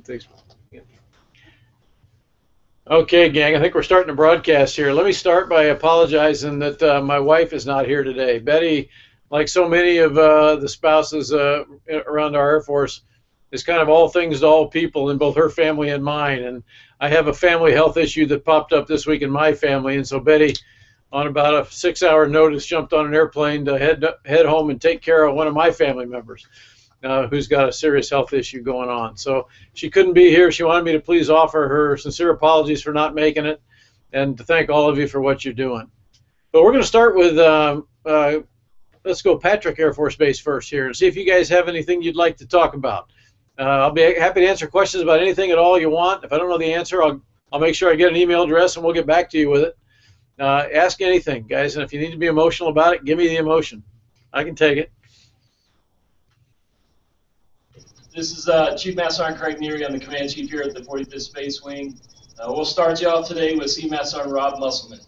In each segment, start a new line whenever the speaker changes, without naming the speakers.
Thanks. Okay, gang, I think we're starting to broadcast here. Let me start by apologizing that my wife is not here today. Betty, like so many of the spouses around our Air Force, is kind of all things to all people in both her family and mine. And I have a family health issue that popped up this week in my family, and so Betty, on about a 6-hour notice, jumped on an airplane to head home and take care of one of my family members who's got a serious health issue going on. So she couldn't be here. She wanted me to please offer her sincere apologies for not making it and to thank all of you for what you're doing. But we're going to start with, let's go Patrick Air Force Base first here and see if you guys have anything you'd like to talk about. I'll be happy to answer questions about anything at all you want. If I don't know the answer, I'll make sure I get an email address and we'll get back to you with it. Ask anything, guys, and if you need to be emotional about it, give me the emotion. I can take it.
This is Chief Master Sergeant Craig Neary. I'm the Command Chief here at the 45th Space Wing. We'll start you off today with Sea Master Sergeant Rob Musselman.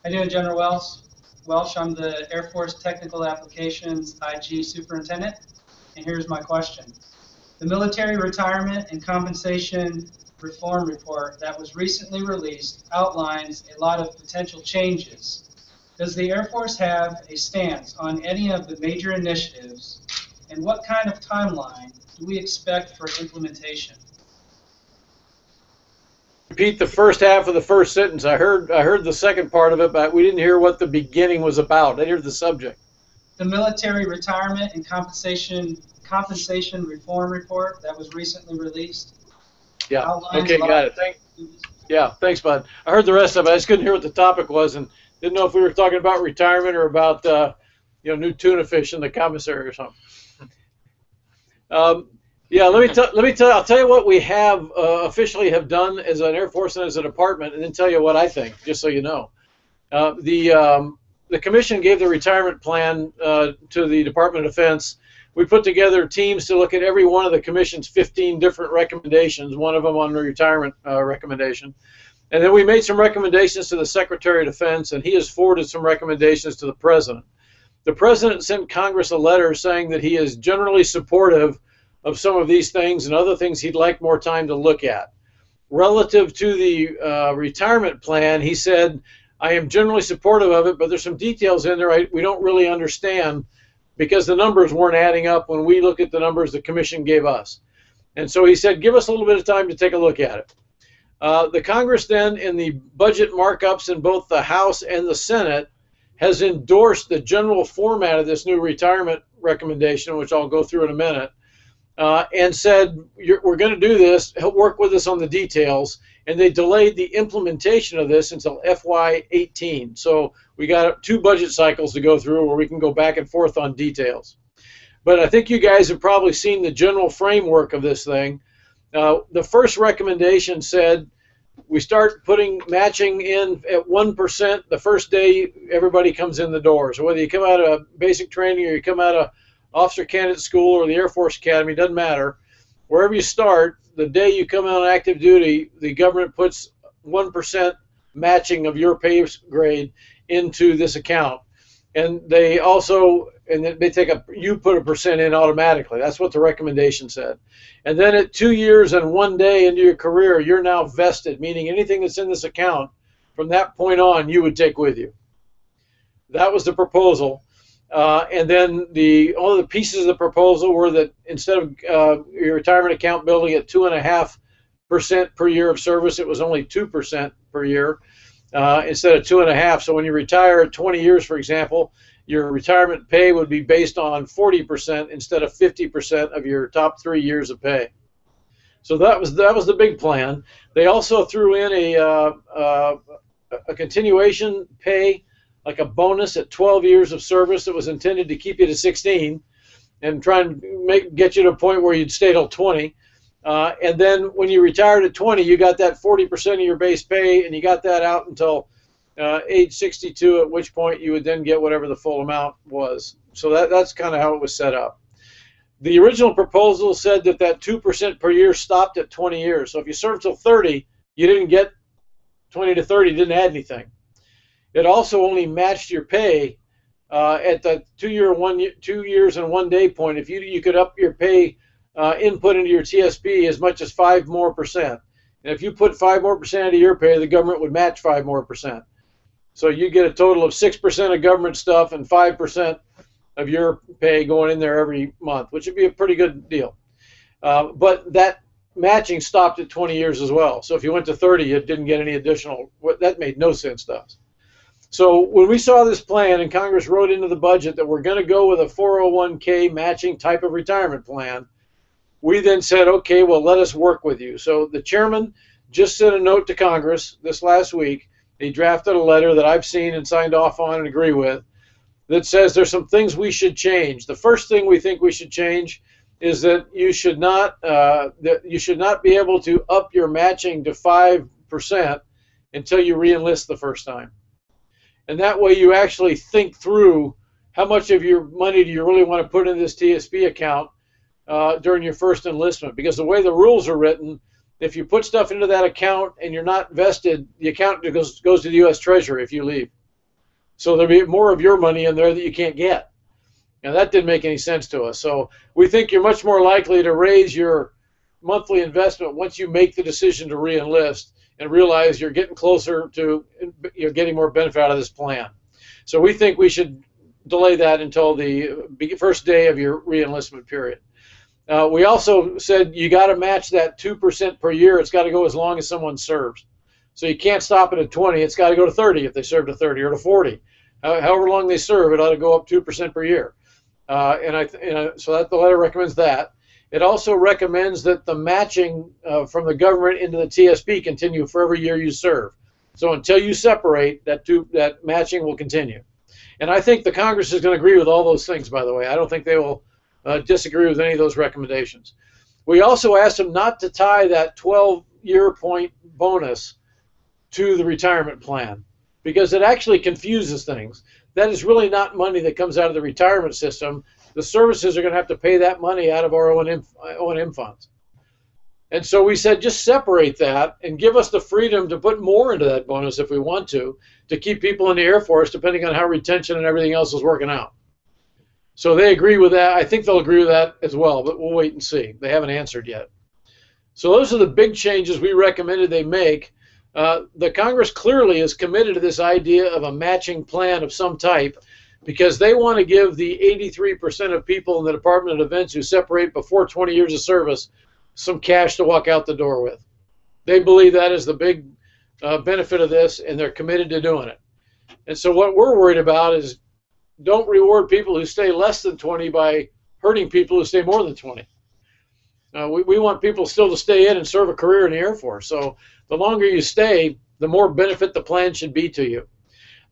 How you doing, General Welsh? I'm the Air Force Technical Applications IG Superintendent, and here's my question. The Military Retirement and Compensation Reform Report that was recently released outlines a lot of potential changes. Does the Air Force have a stance on any of the major initiatives, and what kind of timeline do we expect for implementation?
Repeat the first half of the first sentence. I heard the second part of it, but we didn't hear what the beginning was about. I heard the subject.
The Military Retirement and Compensation Reform Report that was recently released.
Yeah. Okay, got it. Thanks, bud. I heard the rest of it. I just couldn't hear what the topic was and didn't know if we were talking about retirement or about new tuna fish in the commissary or something. Yeah, let me tell you. I'll tell you what we have officially have done as an Air Force and as a department, and then tell you what I think, just so you know. The commission gave the retirement plan to the Department of Defense. We put together teams to look at every one of the commission's 15 different recommendations, one of them on the retirement recommendation. And then we made some recommendations to the Secretary of Defense, and he has forwarded some recommendations to the President. The President sent Congress a letter saying that he is generally supportive of some of these things and other things he'd like more time to look at. Relative to the retirement plan, he said, I am generally supportive of it, but there's some details in there we don't really understand because the numbers weren't adding up when we look at the numbers the Commission gave us. And so he said, give us a little bit of time to take a look at it. The Congress then, in the budget markups in both the House and the Senate, has endorsed the general format of this new retirement recommendation, which I'll go through in a minute, and said, we're going to do this, work with us on the details, and they delayed the implementation of this until FY18. So we got 2 budget cycles to go through where we can go back and forth on details. But I think you guys have probably seen the general framework of this thing. The first recommendation said we start putting matching in at 1% the first day everybody comes in the door. So whether you come out of basic training or you come out of Officer Candidate School or the Air Force Academy, doesn't matter. Wherever you start, the day you come out on active duty, the government puts 1% matching of your pay grade into this account. And they also, you put a percent in automatically. That's what the recommendation said. And then at 2 years and 1 day into your career, you're now vested, meaning anything that's in this account from that point on, you would take with you. That was the proposal. And then all of the pieces of the proposal were that instead of your retirement account building at 2.5% per year of service, it was only 2% per year instead of 2.5%. So when you retire at 20 years, for example, your retirement pay would be based on 40% instead of 50% of your top 3 years of pay. So that was the big plan. They also threw in a continuation pay, like a bonus at 12 years of service that was intended to keep you to 16 and try and get you to a point where you'd stay till 20. And then when you retired at 20, you got that 40% of your base pay, and you got that out until age 62, at which point you would then get whatever the full amount was. So that's kind of how it was set up. The original proposal said that 2% per year stopped at 20 years. So if you served till 30, you didn't get 20 to 30, didn't add anything. It also only matched your pay at the 2 years and 1 day point. If you could up your pay input into your TSP as much as 5% more. And if you put 5% more of your pay, the government would match 5% more. So you get a total of 6% of government stuff and 5% of your pay going in there every month, which would be a pretty good deal. But that matching stopped at 20 years as well. So if you went to 30, it didn't get any additional. That made no sense to us. So when we saw this plan and Congress wrote into the budget that we're going to go with a 401k matching type of retirement plan, we then said, okay, well, let us work with you. So the chairman just sent a note to Congress this last week. He drafted a letter that I've seen and signed off on and agree with that says there's some things we should change. The first thing we think we should change is that you should not be able to up your matching to 5% until you re-enlist the first time. And that way you actually think through how much of your money do you really want to put in this TSP account during your first enlistment. Because the way the rules are written, if you put stuff into that account and you're not vested, the account goes to the U.S. Treasury if you leave. So there'll be more of your money in there that you can't get. And that didn't make any sense to us. So we think you're much more likely to raise your monthly investment once you make the decision to re-enlist and realize you're getting closer to getting more benefit out of this plan. So we think we should delay that until the first day of your re-enlistment period. We also said you got to match that 2% per year. It's got to go as long as someone serves. So you can't stop it at 20. It's got to go to 30 if they serve to 30 or to 40. However long they serve, it ought to go up 2% per year. So that the letter recommends that. It also recommends that the matching from the government into the TSP continue for every year you serve. So until you separate, that matching will continue. And I think the Congress is going to agree with all those things, by the way. I don't think they will disagree with any of those recommendations. We also asked them not to tie that 12-year point bonus to the retirement plan because it actually confuses things. That is really not money that comes out of the retirement system. The services are going to have to pay that money out of our O&M funds. And so we said just separate that and give us the freedom to put more into that bonus if we want to keep people in the Air Force depending on how retention and everything else is working out. So they agree with that. I think they'll agree with that as well, but we'll wait and see. They haven't answered yet. So those are the big changes we recommended they make. The Congress clearly is committed to this idea of a matching plan of some type because they want to give the 83% of people in the Department of Defense who separate before 20 years of service some cash to walk out the door with. They believe that is the big benefit of this, and they're committed to doing it. And so what we're worried about is don't reward people who stay less than 20 by hurting people who stay more than 20. We want people still to stay in and serve a career in the Air Force. So the longer you stay, the more benefit the plan should be to you.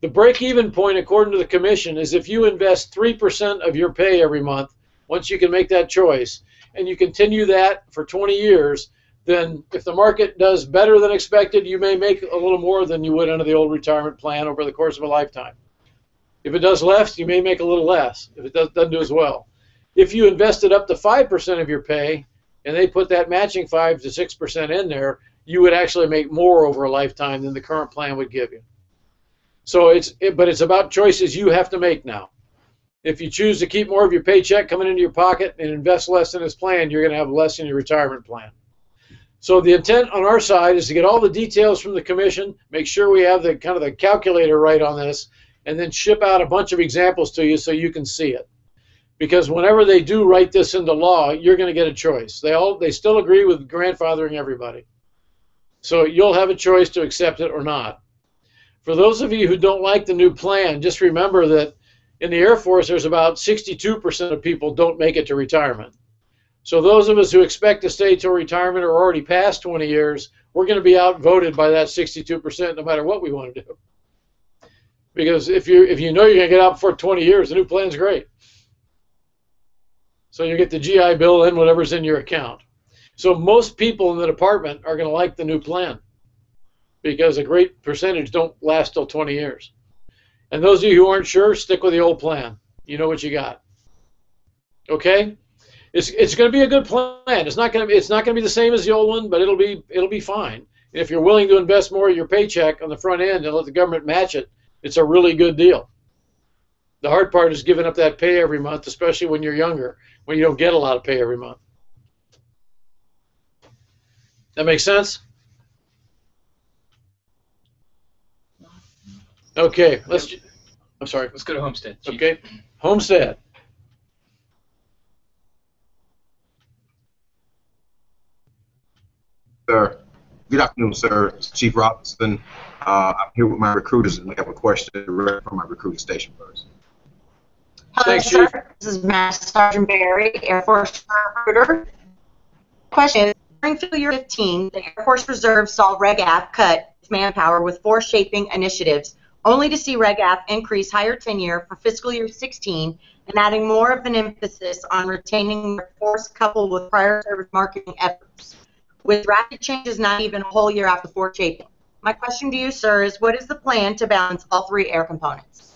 The break-even point, according to the Commission, is if you invest 3% of your pay every month, once you can make that choice, and you continue that for 20 years, then if the market does better than expected, you may make a little more than you would under the old retirement plan over the course of a lifetime. If it does less, you may make a little less if it doesn't do as well. If you invested up to 5% of your pay, and they put that matching 5 to 6% in there, you would actually make more over a lifetime than the current plan would give you. So but it's about choices you have to make now. If you choose to keep more of your paycheck coming into your pocket and invest less in this plan, you're going to have less in your retirement plan. So the intent on our side is to get all the details from the Commission, make sure we have the kind of the calculator right on this, and then ship out a bunch of examples to you so you can see it. Because whenever they do write this into law, you're going to get a choice. They still agree with grandfathering everybody. So you'll have a choice to accept it or not. For those of you who don't like the new plan, just remember that in the Air Force, there's about 62% of people don't make it to retirement. So those of us who expect to stay till retirement or already past 20 years, we're going to be outvoted by that 62% no matter what we want to do. Because if you know you're going to get out before 20 years, the new plan's great. So you get the GI Bill and whatever's in your account. So most people in the department are going to like the new plan because a great percentage don't last till 20 years. And those of you who aren't sure, stick with the old plan. You know what you got. Okay? It's going to be a good plan. It's not going to be the same as the old one, but it'll be fine. And if you're willing to invest more of your paycheck on the front end and let the government match it, it's a really good deal. The hard part is giving up that pay every month, especially when you're younger, when you don't get a lot of pay every month. That makes sense? Okay, I'm sorry.
Let's go to Homestead. Chief.
Okay, Homestead.
Sir, good afternoon, sir. It's Chief Robinson. I'm here with my recruiters, and we have a question direct from my recruiting station first.
Hello,
Thanks,
sir.
Chief.
This is Master Sergeant Barry, Air Force recruiter. Question: during fiscal year 15, the Air Force Reserve saw REGAF cut its manpower with force shaping initiatives, only to see REGAF increase higher tenure for fiscal year 16 and adding more of an emphasis on retaining their force coupled with prior service marketing efforts, with rapid changes not even a whole year after force shaping. My question to you, sir, is what is the plan to balance all three air components?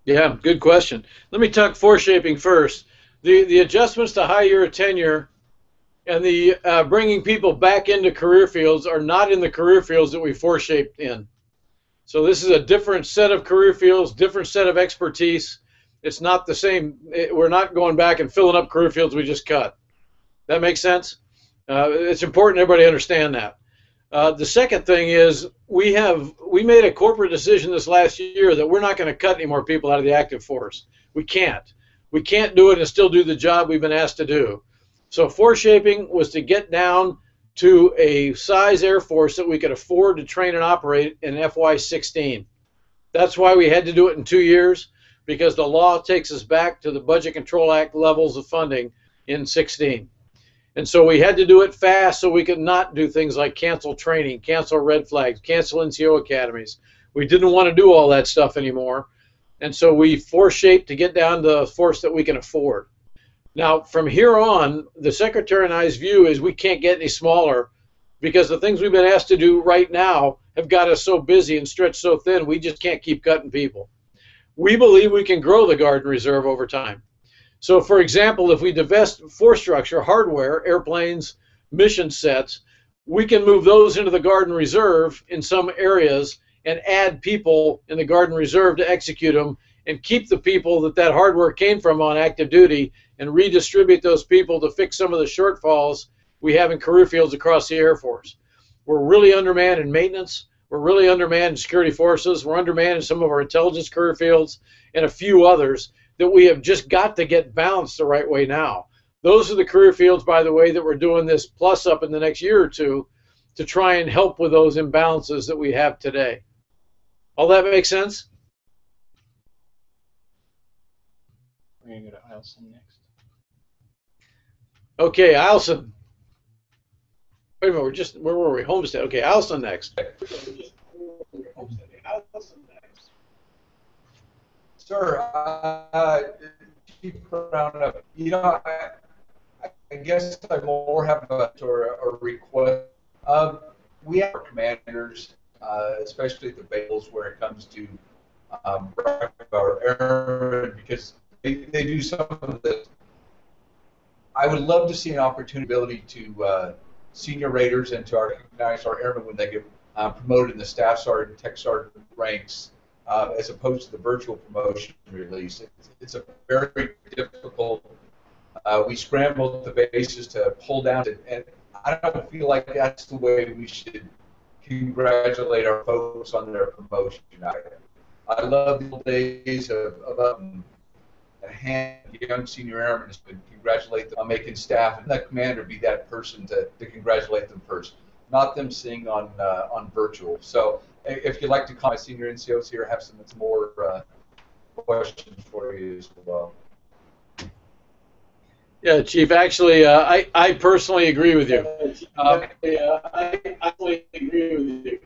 Yeah, good question. Let me talk force shaping first. The adjustments to high year tenure and the bringing people back into career fields are not in the career fields that we force shaped in. So this is a different set of career fields, different set of expertise. It's not the same. We're not going back and filling up career fields we just cut. That makes sense? It's important everybody understand that. The second thing is we made a corporate decision this last year that we're not going to cut any more people out of the active force. We can't. We can't do it and still do the job we've been asked to do. So force shaping was to get down to a size Air Force that we could afford to train and operate in FY16. That's why we had to do it in 2 years, because the law takes us back to the Budget Control Act levels of funding in 16. And so we had to do it fast so we could not do things like cancel training, cancel red flags, cancel NCO academies. We didn't want to do all that stuff anymore. And so we force shaped to get down to the force that we can afford. Now, from here on, the Secretary and I's view is we can't get any smaller, because the things we've been asked to do right now have got us so busy and stretched so thin, we just can't keep cutting people. We believe we can grow the Guard and Reserve over time. So, for example, if we divest force structure, hardware, airplanes, mission sets, we can move those into the Guard and Reserve in some areas and add people in the Guard and Reserve to execute them, and keep the people that hardware came from on active duty and redistribute those people to fix some of the shortfalls we have in career fields across the Air Force. We're really undermanned in maintenance. We're really undermanned in security forces. We're undermanned in some of our intelligence career fields and a few others that we have just got to get balanced the right way now. Those are the career fields, by the way, that we're doing this plus up in the next year or two to try and help with those imbalances that we have today. All that makes sense?
We're going to go to Eielson next.
Okay, Eielson. Wait a minute, where were we? Homestead. Okay, Eielson next.
Sir, Chief Roundup, I guess I more have a request. We have our commanders, especially at the battles where it comes to our airmen, because they do some of this. I would love to see an opportunity to senior raters and to recognize our airmen when they get promoted in the staff sergeant, tech sergeant ranks, as opposed to the virtual promotion release. It's a very difficult. We scramble at the bases to pull down, and I don't feel like that's the way we should congratulate our folks on their promotion. I love the old days of a hand young senior airmen to congratulate them on making staff, and that commander be that person to congratulate them first, not them seeing on virtual. So if you'd like to call my senior NCOs here, have some more questions for you as well.
Yeah, Chief, actually, I personally agree with you. I absolutely agree with you.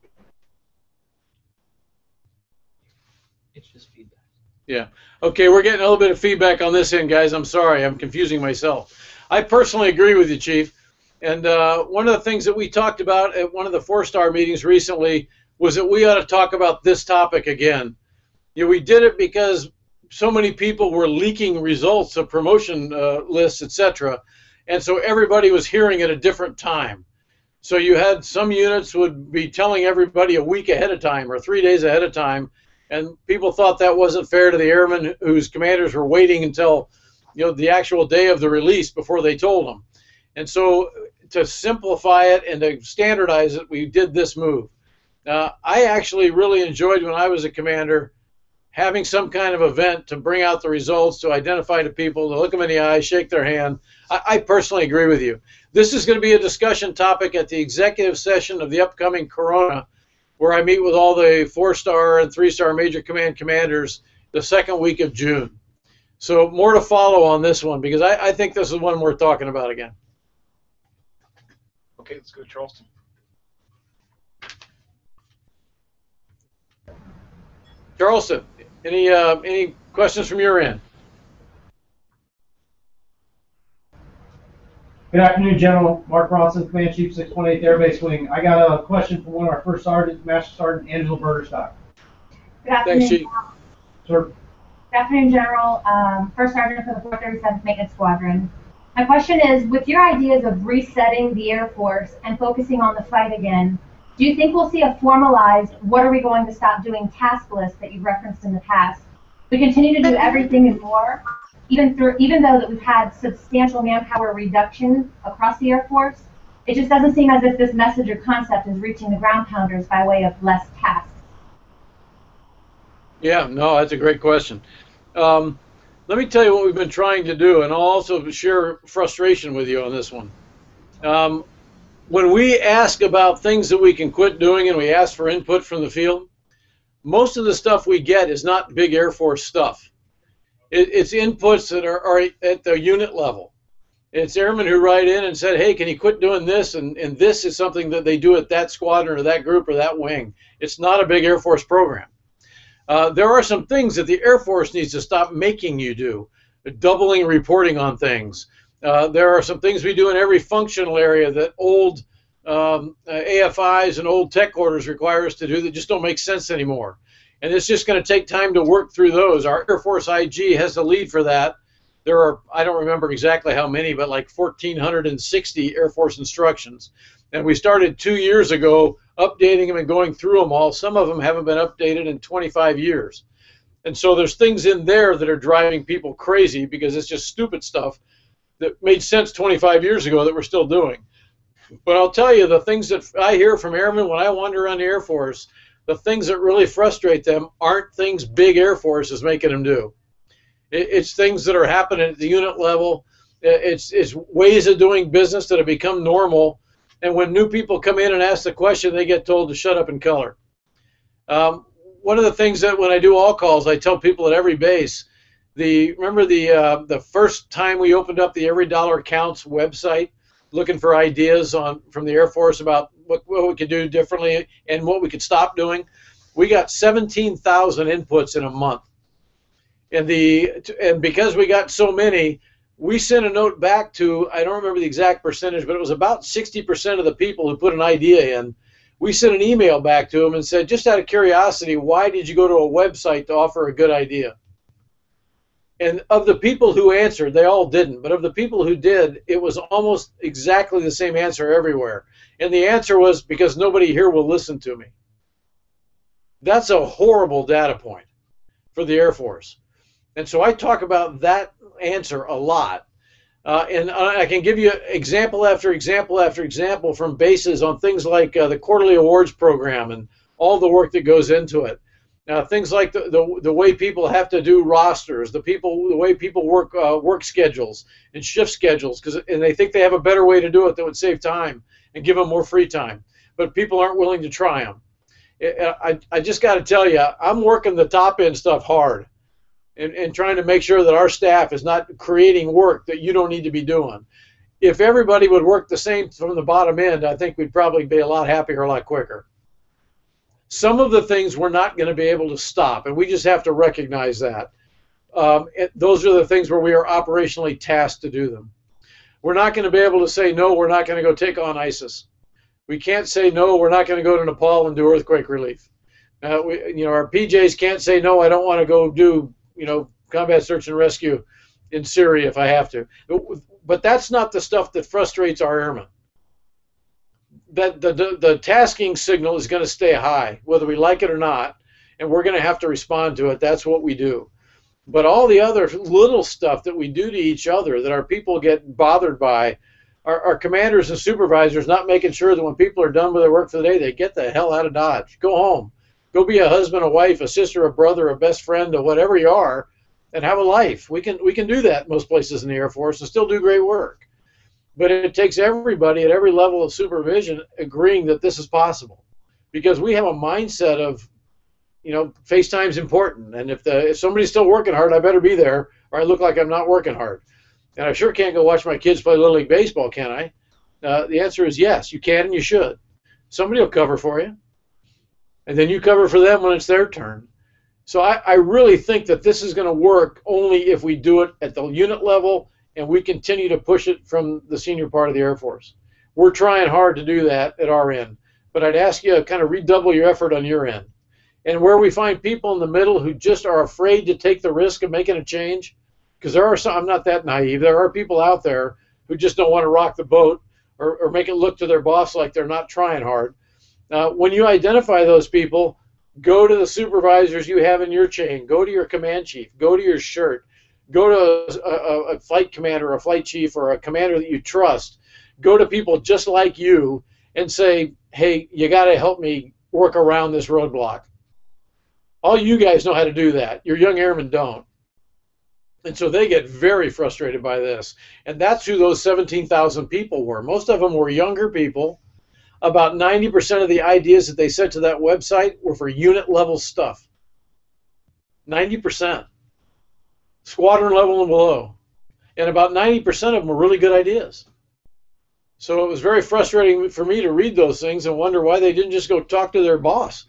It's just feedback.
Yeah. Okay, we're getting a little bit of feedback on this end, guys. I'm sorry. I'm confusing myself. I personally agree with you, Chief. And one of the things that we talked about at one of the 4-star meetings recently was that we ought to talk about this topic again. You know, we did it because so many people were leaking results of promotion lists, etc. And so everybody was hearing at a different time. So you had some units would be telling everybody a week ahead of time or 3 days ahead of time, and people thought that wasn't fair to the airmen whose commanders were waiting until, you know, the actual day of the release before they told them. And so to simplify it and to standardize it, we did this move. I actually really enjoyed, when I was a commander, having some kind of event to bring out the results, to identify the people, to look them in the eye, shake their hand. I personally agree with you. This is going to be a discussion topic at the executive session of the upcoming Corona, where I meet with all the 4-star and 3-star major command commanders the second week of June. So more to follow on this one, because I think this is one worth talking about again.
Okay, let's go to Charleston.
Charleston, any questions from your end?
Good afternoon, General. Mark Bronson, Command Chief, 618th Air Base Wing. I got a question from one of our first sergeants, Master Sergeant Angela Burderstock.
Good afternoon.
Thanks, Chief.
Sir.
Good afternoon, General. First Sergeant for the 437th Maintenance Squadron. My question is, with your ideas of resetting the Air Force and focusing on the fight again, do you think we'll see a formalized, what are we going to stop doing task list that you've referenced in the past? We continue to do everything and more, even though that we've had substantial manpower reduction across the Air Force. It just doesn't seem as if this message or concept is reaching the ground pounders by way of less tasks.
Yeah, no, that's a great question. Let me tell you what we've been trying to do, and I'll also share frustration with you on this one. When we ask about things that we can quit doing and we ask for input from the field, most of the stuff we get is not big Air Force stuff. It's inputs that are at the unit level. It's airmen who write in and said, hey, can you quit doing this? And this is something that they do at that squadron or that group or that wing. It's not a big Air Force program. There are some things that the Air Force needs to stop making you do, doubling reporting on things. There are some things we do in every functional area that old AFIs and old tech orders require us to do that just don't make sense anymore. And it's just going to take time to work through those. Our Air Force IG has the lead for that. There are, I don't remember exactly how many, but like 1,460 Air Force instructions. And we started 2 years ago updating them and going through them all. Some of them haven't been updated in 25 years. And so there's things in there that are driving people crazy because it's just stupid stuff that made sense 25 years ago that we're still doing. But I'll tell you, the things that I hear from airmen when I wander around the Air Force, the things that really frustrate them aren't things big Air Force is making them do. It's things that are happening at the unit level. It's ways of doing business that have become normal. And when new people come in and ask the question, they get told to shut up and color. One of the things that when I do all calls, I tell people at every base, remember the first time we opened up the Every Dollar Counts website, looking for ideas from the Air Force about what we could do differently and what we could stop doing. We got 17,000 inputs in a month. And because we got so many, we sent a note back to, I don't remember the exact percentage, but it was about 60% of the people who put an idea in. We sent an email back to them and said, just out of curiosity, why did you go to a website to offer a good idea? And of the people who answered, they all didn't, but of the people who did, it was almost exactly the same answer everywhere. And the answer was, because nobody here will listen to me. That's a horrible data point for the Air Force. And so I talk about that answer a lot. And I can give you example after example after example from bases on things like the quarterly awards program and all the work that goes into it. Things like the way people have to do rosters, the way people work schedules and shift schedules, and they think they have a better way to do it that would save time and give them more free time, but people aren't willing to try them. I just got to tell you, I'm working the top end stuff hard, and trying to make sure that our staff is not creating work that you don't need to be doing. If everybody would work the same from the bottom end, I think we'd probably be a lot happier, a lot quicker. Some of the things we're not going to be able to stop, and we just have to recognize that. Those are the things where we are operationally tasked to do them. We're not going to be able to say, no, we're not going to go take on ISIS. We can't say, no, we're not going to go to Nepal and do earthquake relief. Our PJs can't say, no, I don't want to go do combat search and rescue in Syria if I have to. But that's not the stuff that frustrates our airmen. That the tasking signal is going to stay high, whether we like it or not, and we're going to have to respond to it. That's what we do. But all the other little stuff that we do to each other that our people get bothered by, our commanders and supervisors not making sure that when people are done with their work for the day, they get the hell out of Dodge. Go home. Go be a husband, a wife, a sister, a brother, a best friend, or whatever you are, and have a life. We can do that most places in the Air Force and still do great work. But it takes everybody at every level of supervision agreeing that this is possible, because we have a mindset of, FaceTime's important, and if somebody's still working hard, I better be there, or I look like I'm not working hard. And I sure can't go watch my kids play Little League Baseball, can I? The answer is yes, you can and you should. Somebody will cover for you. And then you cover for them when it's their turn. So I really think that this is going to work only if we do it at the unit level and we continue to push it from the senior part of the Air Force. We're trying hard to do that at our end. But I'd ask you to kind of redouble your effort on your end. And where we find people in the middle who just are afraid to take the risk of making a change, because there are some, I'm not that naive, there are people out there who just don't want to rock the boat or make it look to their boss like they're not trying hard. When you identify those people, go to the supervisors you have in your chain, go to your command chief, go to your shirt, go to a flight commander, a flight chief, or a commander that you trust. Go to people just like you and say, hey, you got to help me work around this roadblock. All you guys know how to do that. Your young airmen don't. And so they get very frustrated by this. And that's who those 17,000 people were. Most of them were younger people. About 90% of the ideas that they sent to that website were for unit level stuff. 90%. Squadron level and below. And about 90% of them were really good ideas. So it was very frustrating for me to read those things and wonder why they didn't just go talk to their boss,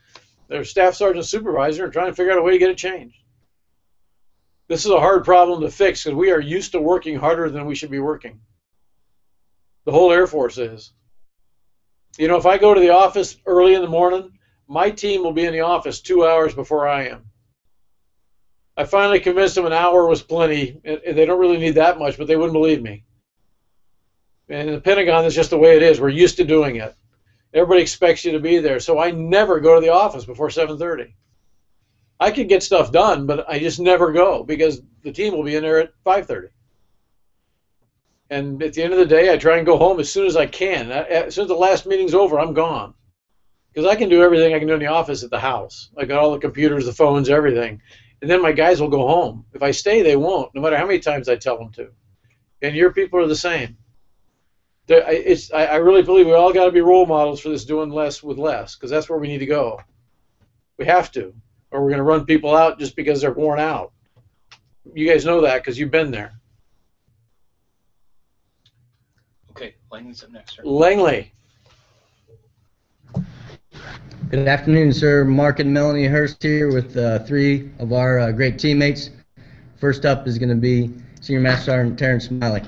their staff sergeant supervisor, and try and figure out a way to get it changed. This is a hard problem to fix because we are used to working harder than we should be working. The whole Air Force is. If I go to the office early in the morning, my team will be in the office 2 hours before I am. I finally convinced them an hour was plenty. They don't really need that much, but they wouldn't believe me. And in the Pentagon, that's just the way it is. We're used to doing it. Everybody expects you to be there. So I never go to the office before 7:30. I can get stuff done, but I just never go because the team will be in there at 5:30. And at the end of the day, I try and go home as soon as I can. As soon as the last meeting's over, I'm gone. Because I can do everything I can do in the office at the house. I got all the computers, the phones, everything. And then my guys will go home. If I stay, they won't, no matter how many times I tell them to. And your people are the same. I really believe we all got to be role models for this doing less with less, because that's where we need to go. We have to, or we're going to run people out just because they're worn out. You guys know that because you've been there.
Okay, Langley's up next, sir.
Langley.
Good afternoon, sir. Mark and Melanie Hurst here with three of our great teammates. First up is going to be Senior Master Sergeant Terrence Smiley.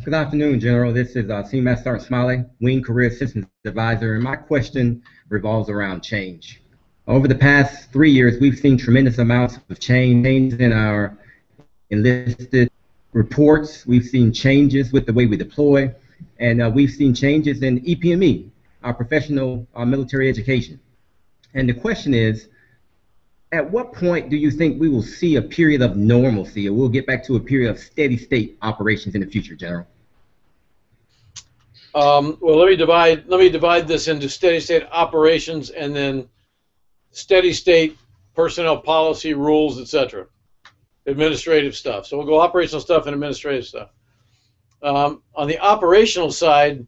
Good afternoon, General. This is Senior Master Sergeant Smiley, Wing Career Assistance Advisor, and my question revolves around change. Over the past 3 years, we've seen tremendous amounts of change in our enlisted reports. We've seen changes with the way we deploy, and we've seen changes in EPME, our professional military education. And the question is, at what point do you think we will see a period of normalcy, or we'll get back to a period of steady state operations in the future, General?
Well, let me divide this into steady state operations and then steady state personnel policy, rules, etc. Administrative stuff. So we'll go operational stuff and administrative stuff. On the operational side,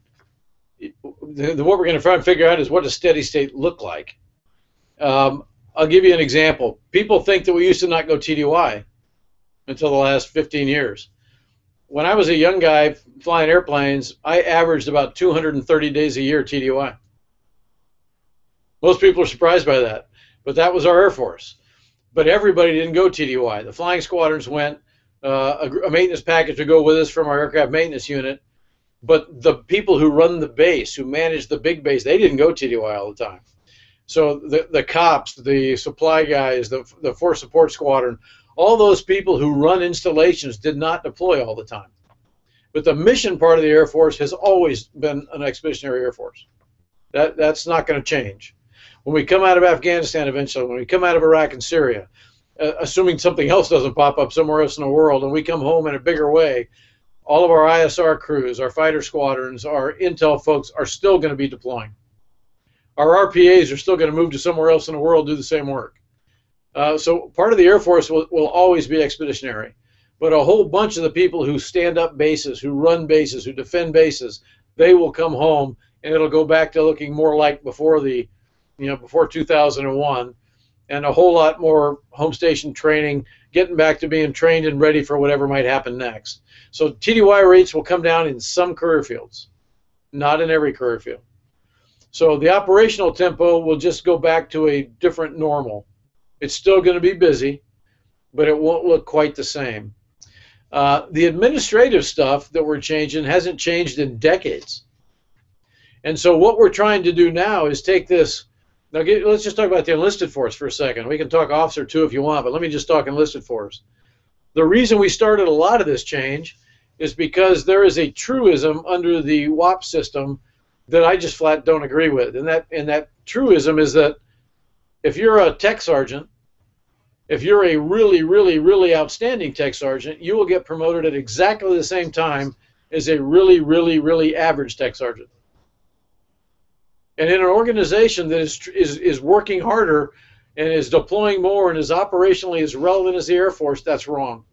what we're going to try and figure out is what does steady state look like. I'll give you an example. People think that we used to not go TDY until the last 15 years. When I was a young guy flying airplanes, I averaged about 230 days a year TDY. Most people are surprised by that, but that was our Air Force. But everybody didn't go TDY. The flying squadrons went, a maintenance package would go with us from our aircraft maintenance unit, but the people who run the base, who manage the big base, they didn't go TDY all the time. So the cops, the supply guys, the force support squadron, all those people who run installations did not deploy all the time. But the mission part of the Air Force has always been an expeditionary Air Force. That's not going to change. When we come out of Afghanistan eventually, when we come out of Iraq and Syria, assuming something else doesn't pop up somewhere else in the world, and we come home in a bigger way, all of our ISR crews, our fighter squadrons, our intel folks are still going to be deploying. Our RPAs are still going to move to somewhere else in the world, do the same work. So part of the Air Force will always be expeditionary. But a whole bunch of the people who stand up bases, who run bases, who defend bases, they will come home, and it'll go back to looking more like before before 2001, and a whole lot more home station training, getting back to being trained and ready for whatever might happen next. So TDY rates will come down in some career fields, not in every career field. So the operational tempo will just go back to a different normal. It's still going to be busy, but it won't look quite the same. The administrative stuff that we're changing hasn't changed in decades. And so what we're trying to do now is take this. Now, let's just talk about the enlisted force for a second. We can talk officer too if you want, but let me just talk enlisted force. The reason we started a lot of this change is because there is a truism under the WAP system that I just flat don't agree with. And that truism is that if you're a tech sergeant, if you're a really, really, really outstanding tech sergeant, you will get promoted at exactly the same time as a really, really, really average tech sergeant. And in an organization that is working harder and is deploying more and is operationally as relevant as the Air Force, that's wrong.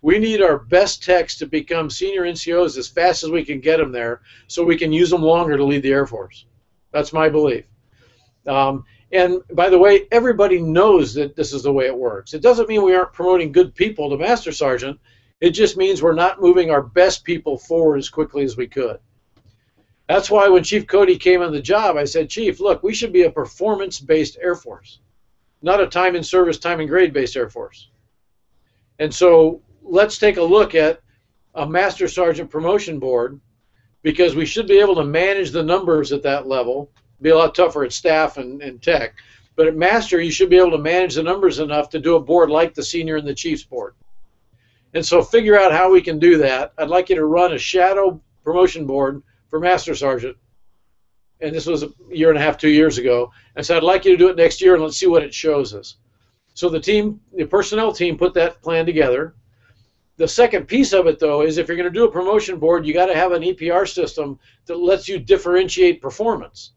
We need our best techs to become senior NCOs as fast as we can get them there so we can use them longer to lead the Air Force. That's my belief. And by the way, everybody knows that this is the way it works. It doesn't mean we aren't promoting good people to Master Sergeant. It just means we're not moving our best people forward as quickly as we could. That's why when Chief Cody came on the job, I said, Chief, look, we should be a performance-based Air Force, not a time in service, time and grade-based Air Force. And so let's take a look at a Master Sergeant promotion board, because we should be able to manage the numbers at that level. Be a lot tougher at staff and tech. But at Master, you should be able to manage the numbers enough to do a board like the Senior and the Chiefs board. And so figure out how we can do that. I'd like you to run a shadow promotion board for Master Sergeant. And this was a year and a half, 2 years ago. And so I'd like you to do it next year, and let's see what it shows us. So the personnel team put that plan together. The second piece of it, though, is if you're going to do a promotion board, you got to have an EPR system that lets you differentiate performance.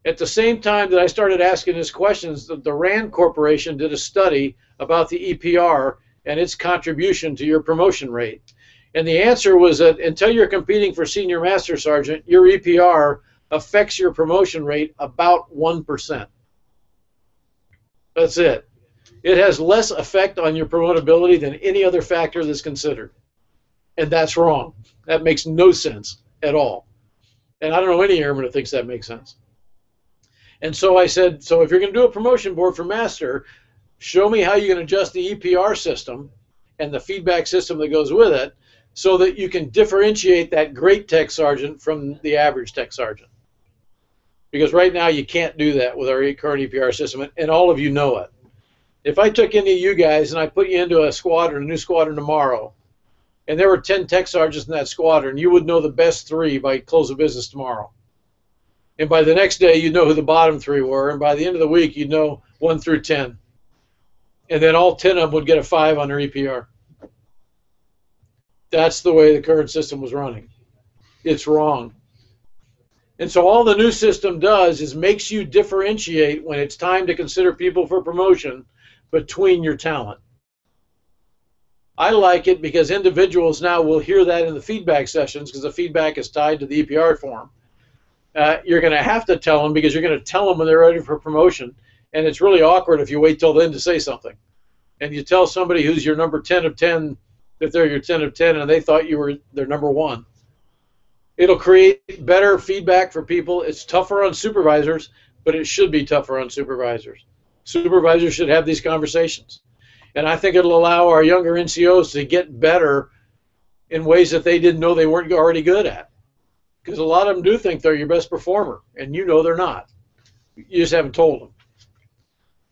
At the same time that I started asking these questions, the RAND Corporation did a study about the EPR and its contribution to your promotion rate. And the answer was that until you're competing for Senior Master Sergeant, your EPR affects your promotion rate about 1%. That's it. It has less effect on your promotability than any other factor that's considered. And that's wrong. That makes no sense at all. And I don't know any airman who thinks that makes sense. And so I said, so if you're going to do a promotion board for Master, show me how you can adjust the EPR system and the feedback system that goes with it so that you can differentiate that great tech sergeant from the average tech sergeant. Because right now you can't do that with our current EPR system, and all of you know it. If I took any of you guys and I put you into a squadron, a new squadron tomorrow, and there were 10 tech sergeants in that squadron, you would know the best 3 by close of business tomorrow. And by the next day, you'd know who the bottom 3 were, and by the end of the week, you'd know 1 through 10. And then all 10 of them would get a 5 on their EPR. That's the way the current system was running. It's wrong. And so all the new system does is makes you differentiate when it's time to consider people for promotion between your talent. I like it because individuals now will hear that in the feedback sessions because the feedback is tied to the EPR form. You're going to have to tell them because you're going to tell them when they're ready for promotion, and it's really awkward if you wait till then to say something. And you tell somebody who's your number 10 of 10 that they're your 10 of 10 and they thought you were their number 1. It'll create better feedback for people. It's tougher on supervisors, but it should be tougher on supervisors. Supervisors should have these conversations. And I think it'll allow our younger NCOs to get better in ways that they didn't know they weren't already good at. Because a lot of them do think they're your best performer, and you know they're not. You just haven't told them.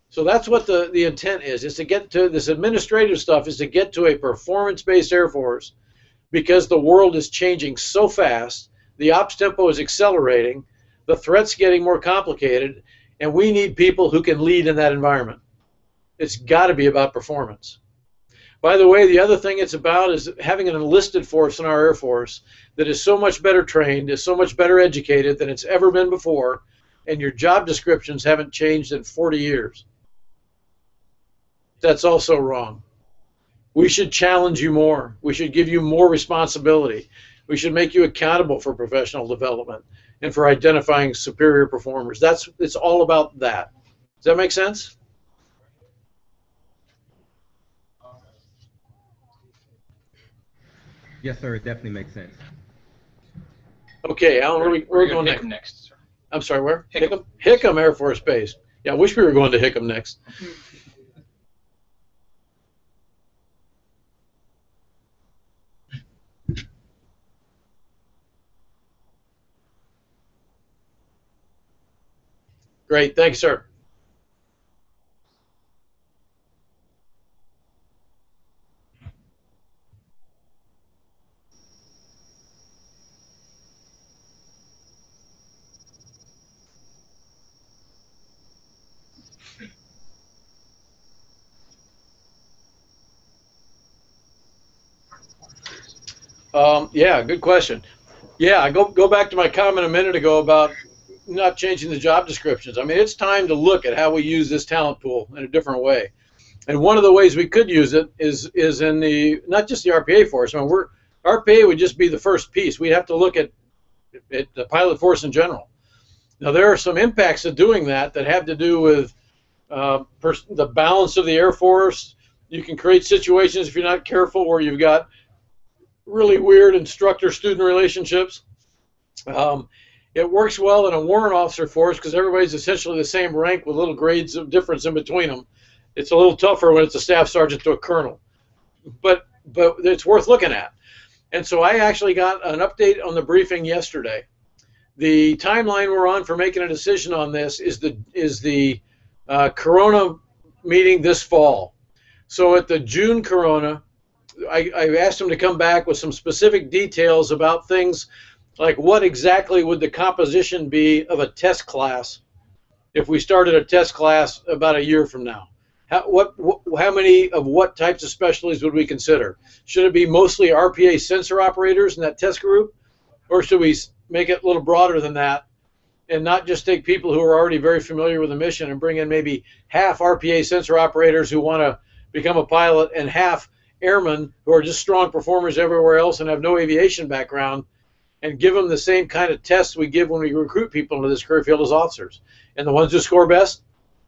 So that's what the intent is to get to this administrative stuff, is to get to a performance-based Air Force, because the world is changing so fast, the ops tempo is accelerating, the threat's getting more complicated, and we need people who can lead in that environment. It's got to be about performance. By the way, the other thing it's about is having an enlisted force in our Air Force that is so much better trained, is so much better educated than it's ever been before, and your job descriptions haven't changed in 40 years. That's also wrong. We should challenge you more. We should give you more responsibility. We should make you accountable for professional development and for identifying superior performers. It's all about that. Does that make sense?
Yes, sir. It definitely makes sense.
Okay, Alan, where are we going
Hickam
next?
next, sir.
I'm sorry, where?
Hickam.
Hickam Air Force Base. Yeah, I wish we were going to Hickam next. Great, thanks, sir. Yeah, good question. Yeah, go back to my comment a minute ago about not changing the job descriptions. I mean, it's time to look at how we use this talent pool in a different way. And one of the ways we could use it is in the, not just the RPA force. I mean, RPA would just be the first piece. We'd have to look at the pilot force in general. Now, there are some impacts of doing that have to do with the balance of the Air Force. You can create situations, if you're not careful, where you've got really weird instructor-student relationships. It works well in a warrant officer force because everybody's essentially the same rank with little grades of difference in between them. It's a little tougher when it's a staff sergeant to a colonel, but it's worth looking at. And so I actually got an update on the briefing yesterday. The timeline we're on for making a decision on this is the Corona meeting this fall. So at the June Corona, I asked them to come back with some specific details about things like what exactly would the composition be of a test class if we started a test class about a year from now. How many of what types of specialties would we consider? Should it be mostly RPA sensor operators in that test group, or should we make it a little broader than that and not just take people who are already very familiar with the mission and bring in maybe half RPA sensor operators who want to become a pilot and half airmen who are just strong performers everywhere else and have no aviation background, and give them the same kind of tests we give when we recruit people into this career field as officers. And the ones who score best,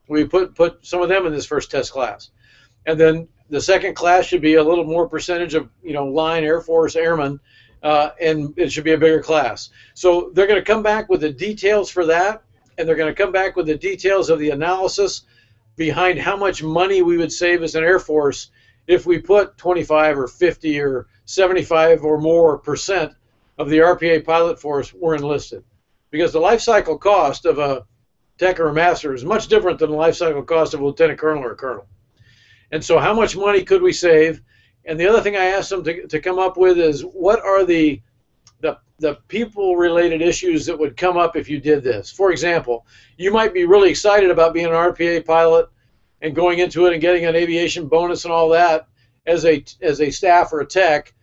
we put some of them in this first test class. And then the second class should be a little more percentage of line Air Force airmen, and it should be a bigger class. So they're going to come back with the details for that, and they're going to come back with the details of the analysis behind how much money we would save as an Air Force if we put 25 or 50 or 75 or more % of the RPA pilot force were enlisted. Because the life cycle cost of a tech or a master is much different than the life cycle cost of a lieutenant colonel or a colonel. And so how much money could we save? And the other thing I asked them to come up with is what are the people-related issues that would come up if you did this. For example, you might be really excited about being an RPA pilot and going into it and getting an aviation bonus and all that as a staff or a tech.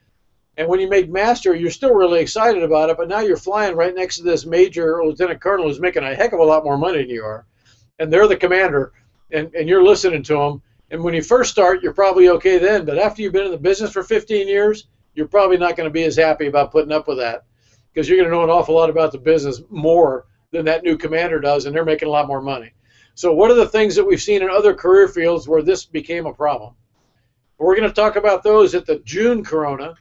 And when you make master, you're still really excited about it, but now you're flying right next to this major or lieutenant colonel who's making a heck of a lot more money than you are. And they're the commander, and you're listening to them. And when you first start, you're probably okay then, but after you've been in the business for 15 years, you're probably not going to be as happy about putting up with that, because you're going to know an awful lot about the business more than that new commander does, and they're making a lot more money. So what are the things that we've seen in other career fields where this became a problem? We're going to talk about those at the June Corona,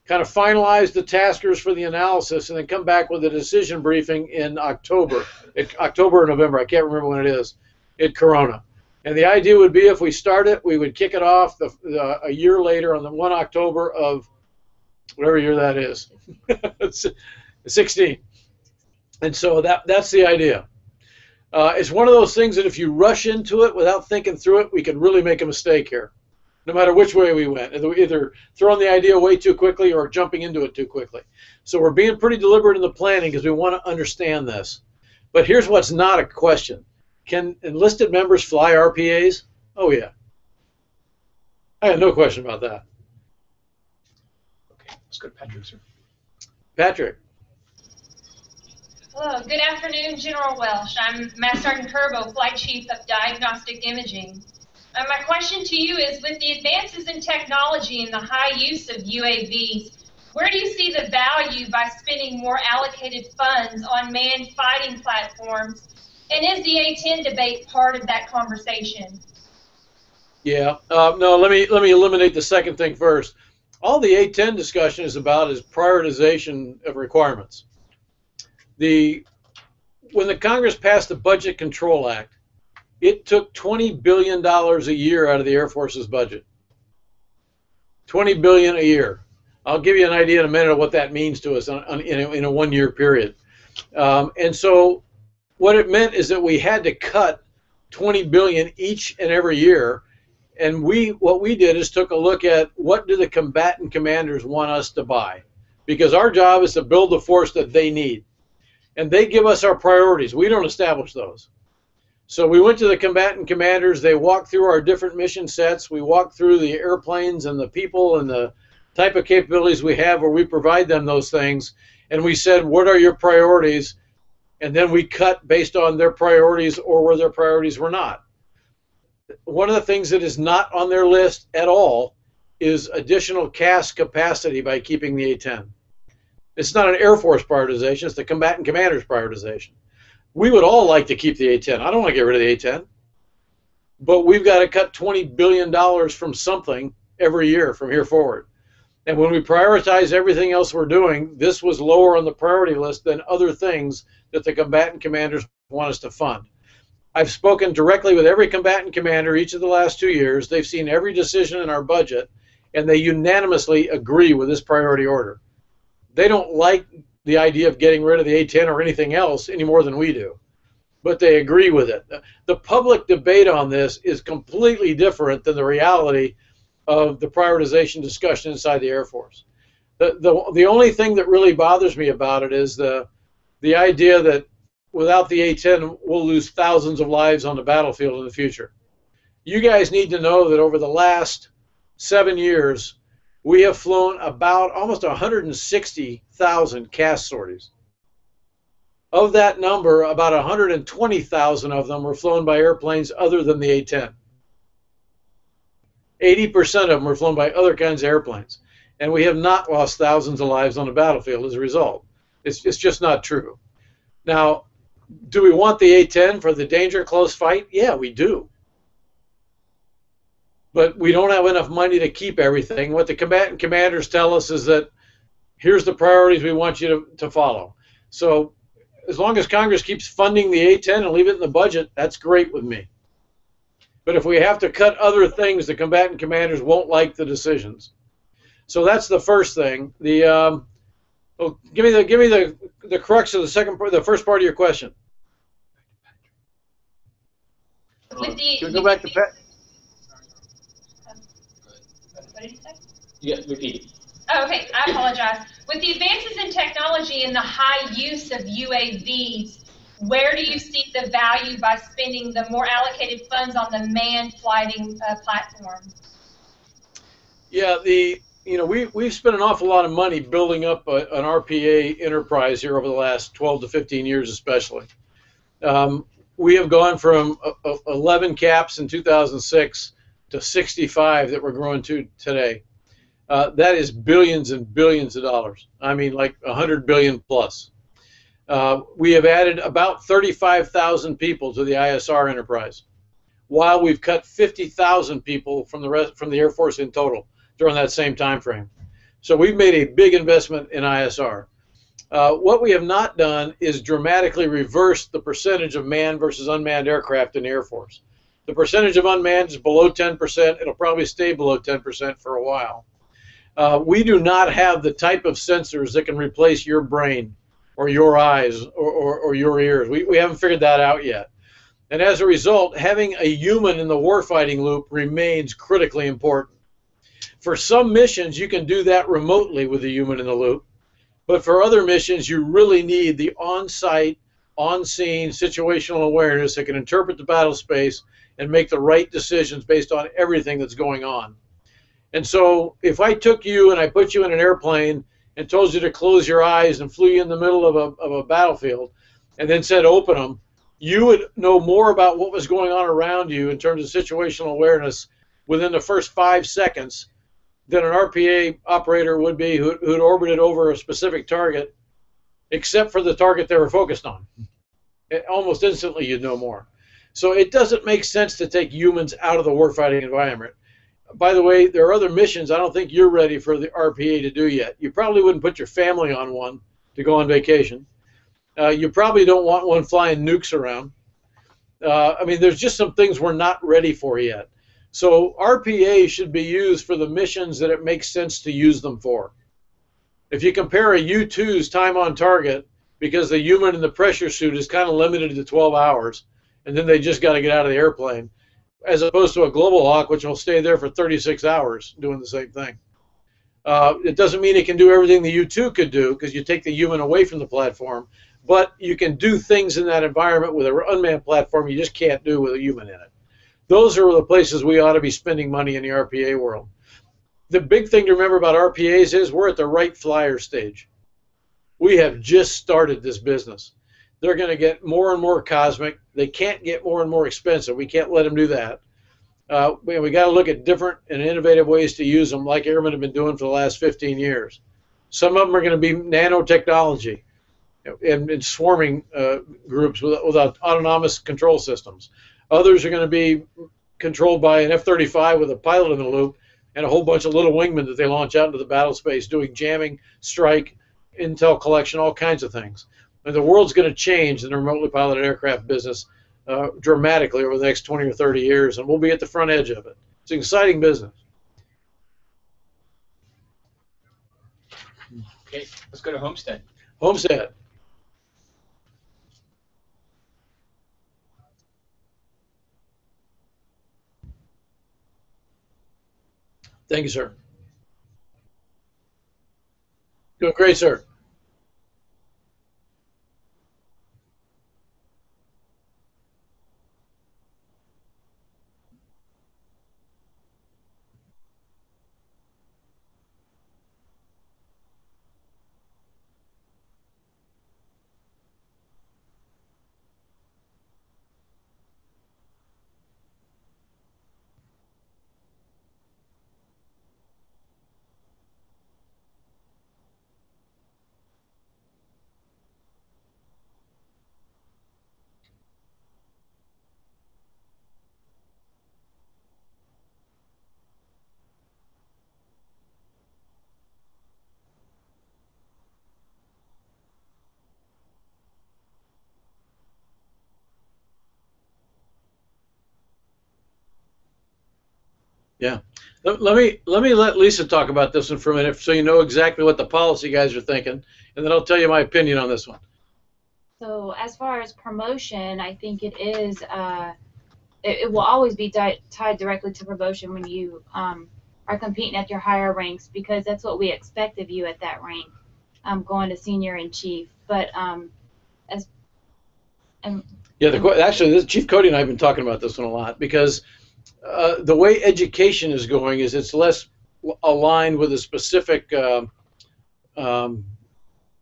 kind of finalize the taskers for the analysis, and then come back with a decision briefing in October or November, I can't remember when it is, at Corona. And the idea would be if we start it, we would kick it off a year later on the 1 October of whatever year that is, 16. And so that's the idea. It's one of those things that if you rush into it without thinking through it, we can really make a mistake here, no matter which way we went, either throwing the idea way too quickly or jumping into it too quickly. So we're being pretty deliberate in the planning because we want to understand this. But here's what's not a question. Can enlisted members fly RPAs? Oh, yeah. I have no question about that.
Okay, let's go to Patrick, sir.
Patrick.
Hello, good afternoon, General Welsh. I'm Master Sergeant Turbo, Flight Chief of Diagnostic Imaging. My question to you is, with the advances in technology and the high use of UAVs, where do you see the value by spending more allocated funds on manned fighting platforms? And is the A-10 debate part of that conversation?
Yeah. No, let me eliminate the second thing first. All the A-10 discussion is about is prioritization of requirements. When the Congress passed the Budget Control Act, it took $20 billion a year out of the Air Force's budget. $20 billion a year. I'll give you an idea in a minute of what that means to us in a one-year period. And so what it meant is that we had to cut $20 billion each and every year. And what we did is took a look at what do the combatant commanders want us to buy, because our job is to build the force that they need, and they give us our priorities. We don't establish those. So we went to the combatant commanders. They walked through our different mission sets. We walked through the airplanes and the people and the type of capabilities we have where we provide them those things, and we said, what are your priorities? And then we cut based on their priorities or where their priorities were not. One of the things that is not on their list at all is additional CAS capacity by keeping the A-10. It's not an Air Force prioritization, it's the combatant commander's prioritization. We would all like to keep the A-10. I don't want to get rid of the A-10. But we've got to cut $20 billion from something every year from here forward. And when we prioritize everything else we're doing, this was lower on the priority list than other things that the combatant commanders want us to fund. I've spoken directly with every combatant commander each of the last 2 years. They've seen every decision in our budget, and they unanimously agree with this priority order. They don't like the idea of getting rid of the A-10 or anything else any more than we do, but they agree with it. The public debate on this is completely different than the reality of the prioritization discussion inside the Air Force. The only thing that really bothers me about it is the idea that without the A-10, we'll lose thousands of lives on the battlefield in the future. You guys need to know that over the last 7 years, we have flown about almost 160,000 CAS sorties. Of that number, about 120,000 of them were flown by airplanes other than the A-10. 80% of them were flown by other kinds of airplanes. And we have not lost thousands of lives on the battlefield as a result. It's just not true. Now, do we want the A-10 for the danger close fight? Yeah, we do. But we don't have enough money to keep everything. What the combatant commanders tell us is that here's the priorities we want you to follow. So as long as Congress keeps funding the A-10 and leave it in the budget, that's great with me. But if we have to cut other things, the combatant commanders won't like the decisions. So that's the first thing. Give me the crux of the first part of your question.
Can
we go back to Pat?
What did you say?
Yeah, repeat it.
Oh, okay, I apologize. With the advances in technology and the high use of UAVs, where do you see the value by spending the more allocated funds on the manned flighting platform?
Yeah, we've spent an awful lot of money building up an RPA enterprise here over the last 12 to 15 years especially. We have gone from 11 caps in 2006 to 65 that we're growing to today. That is billions and billions of dollars. I mean, like 100 billion plus. We have added about 35,000 people to the ISR enterprise, while we've cut 50,000 people from the Air Force in total during that same time frame. So we've made a big investment in ISR. What we have not done is dramatically reverse the percentage of manned versus unmanned aircraft in the Air Force. The percentage of unmanned is below 10%. It'll probably stay below 10% for a while. We do not have the type of sensors that can replace your brain or your eyes or your ears. We haven't figured that out yet. And as a result, having a human in the warfighting loop remains critically important. For some missions, you can do that remotely with a human in the loop. But for other missions, you really need the on-site, on-scene situational awareness that can interpret the battle space and make the right decisions based on everything that's going on. And so if I took you and I put you in an airplane and told you to close your eyes and flew you in the middle of a battlefield and then said open them, you would know more about what was going on around you in terms of situational awareness within the first 5 seconds than an RPA operator would be who'd orbited over a specific target, except for the target they were focused on. Almost instantly you'd know more. So it doesn't make sense to take humans out of the warfighting environment. By the way, there are other missions I don't think you're ready for the RPA to do yet. You probably wouldn't put your family on one to go on vacation. You probably don't want one flying nukes around. I mean, there's just some things we're not ready for yet. So RPA should be used for the missions that it makes sense to use them for. If you compare a U-2's time on target, because the human in the pressure suit is kind of limited to 12 hours, and then they just got to get out of the airplane, as opposed to a Global Hawk, which will stay there for 36 hours doing the same thing. It doesn't mean it can do everything the U-2 could do, because you take the human away from the platform, but you can do things in that environment with an unmanned platform you just can't do with a human in it. Those are the places we ought to be spending money in the RPA world. The big thing to remember about RPAs is we're at the right flyer stage. We have just started this business. They're going to get more and more cosmic. They can't get more and more expensive. We can't let them do that. We got to look at different and innovative ways to use them, like Airmen have been doing for the last 15 years. Some of them are going to be nanotechnology and swarming groups with autonomous control systems. Others are going to be controlled by an F-35 with a pilot in the loop and a whole bunch of little wingmen that they launch out into the battle space doing jamming, strike, intel collection, all kinds of things. And the world's going to change in the remotely piloted aircraft business dramatically over the next 20 or 30 years, and we'll be at the front edge of it. It's an exciting business.
Okay, let's go to Homestead.
Homestead. Thank you, sir. Doing great, sir. Yeah. Let me let Lisa talk about this one for a minute so you know exactly what the policy guys are thinking, and then I'll tell you my opinion on this one.
So as far as promotion, I think it is, it will always be tied directly to promotion when you are competing at your higher ranks, because that's what we expect of you at that rank, going to senior and chief. But
actually, Chief Cody and I have been talking about this one a lot, because the way education is going is it's less aligned with a specific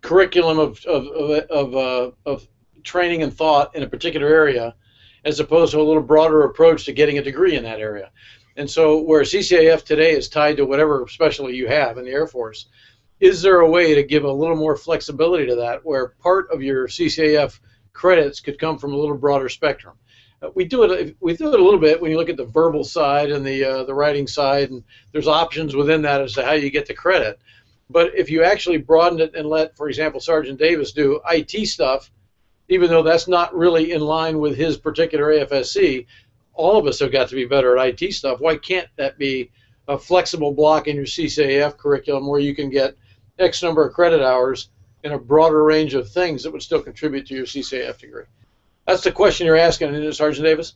curriculum of training and thought in a particular area, as opposed to a little broader approach to getting a degree in that area. And so where CCAF today is tied to whatever specialty you have in the Air Force, is there a way to give a little more flexibility to that, where part of your CCAF credits could come from a little broader spectrum? We do it a little bit when you look at the verbal side and the writing side, and there's options within that as to how you get the credit. But if you actually broaden it and let, for example, Sergeant Davis do IT stuff, even though that's not really in line with his particular AFSC, all of us have got to be better at IT stuff. Why can't that be a flexible block in your CCAF curriculum where you can get X number of credit hours in a broader range of things that would still contribute to your CCAF degree? That's the question you're asking, isn't it, Sergeant Davis?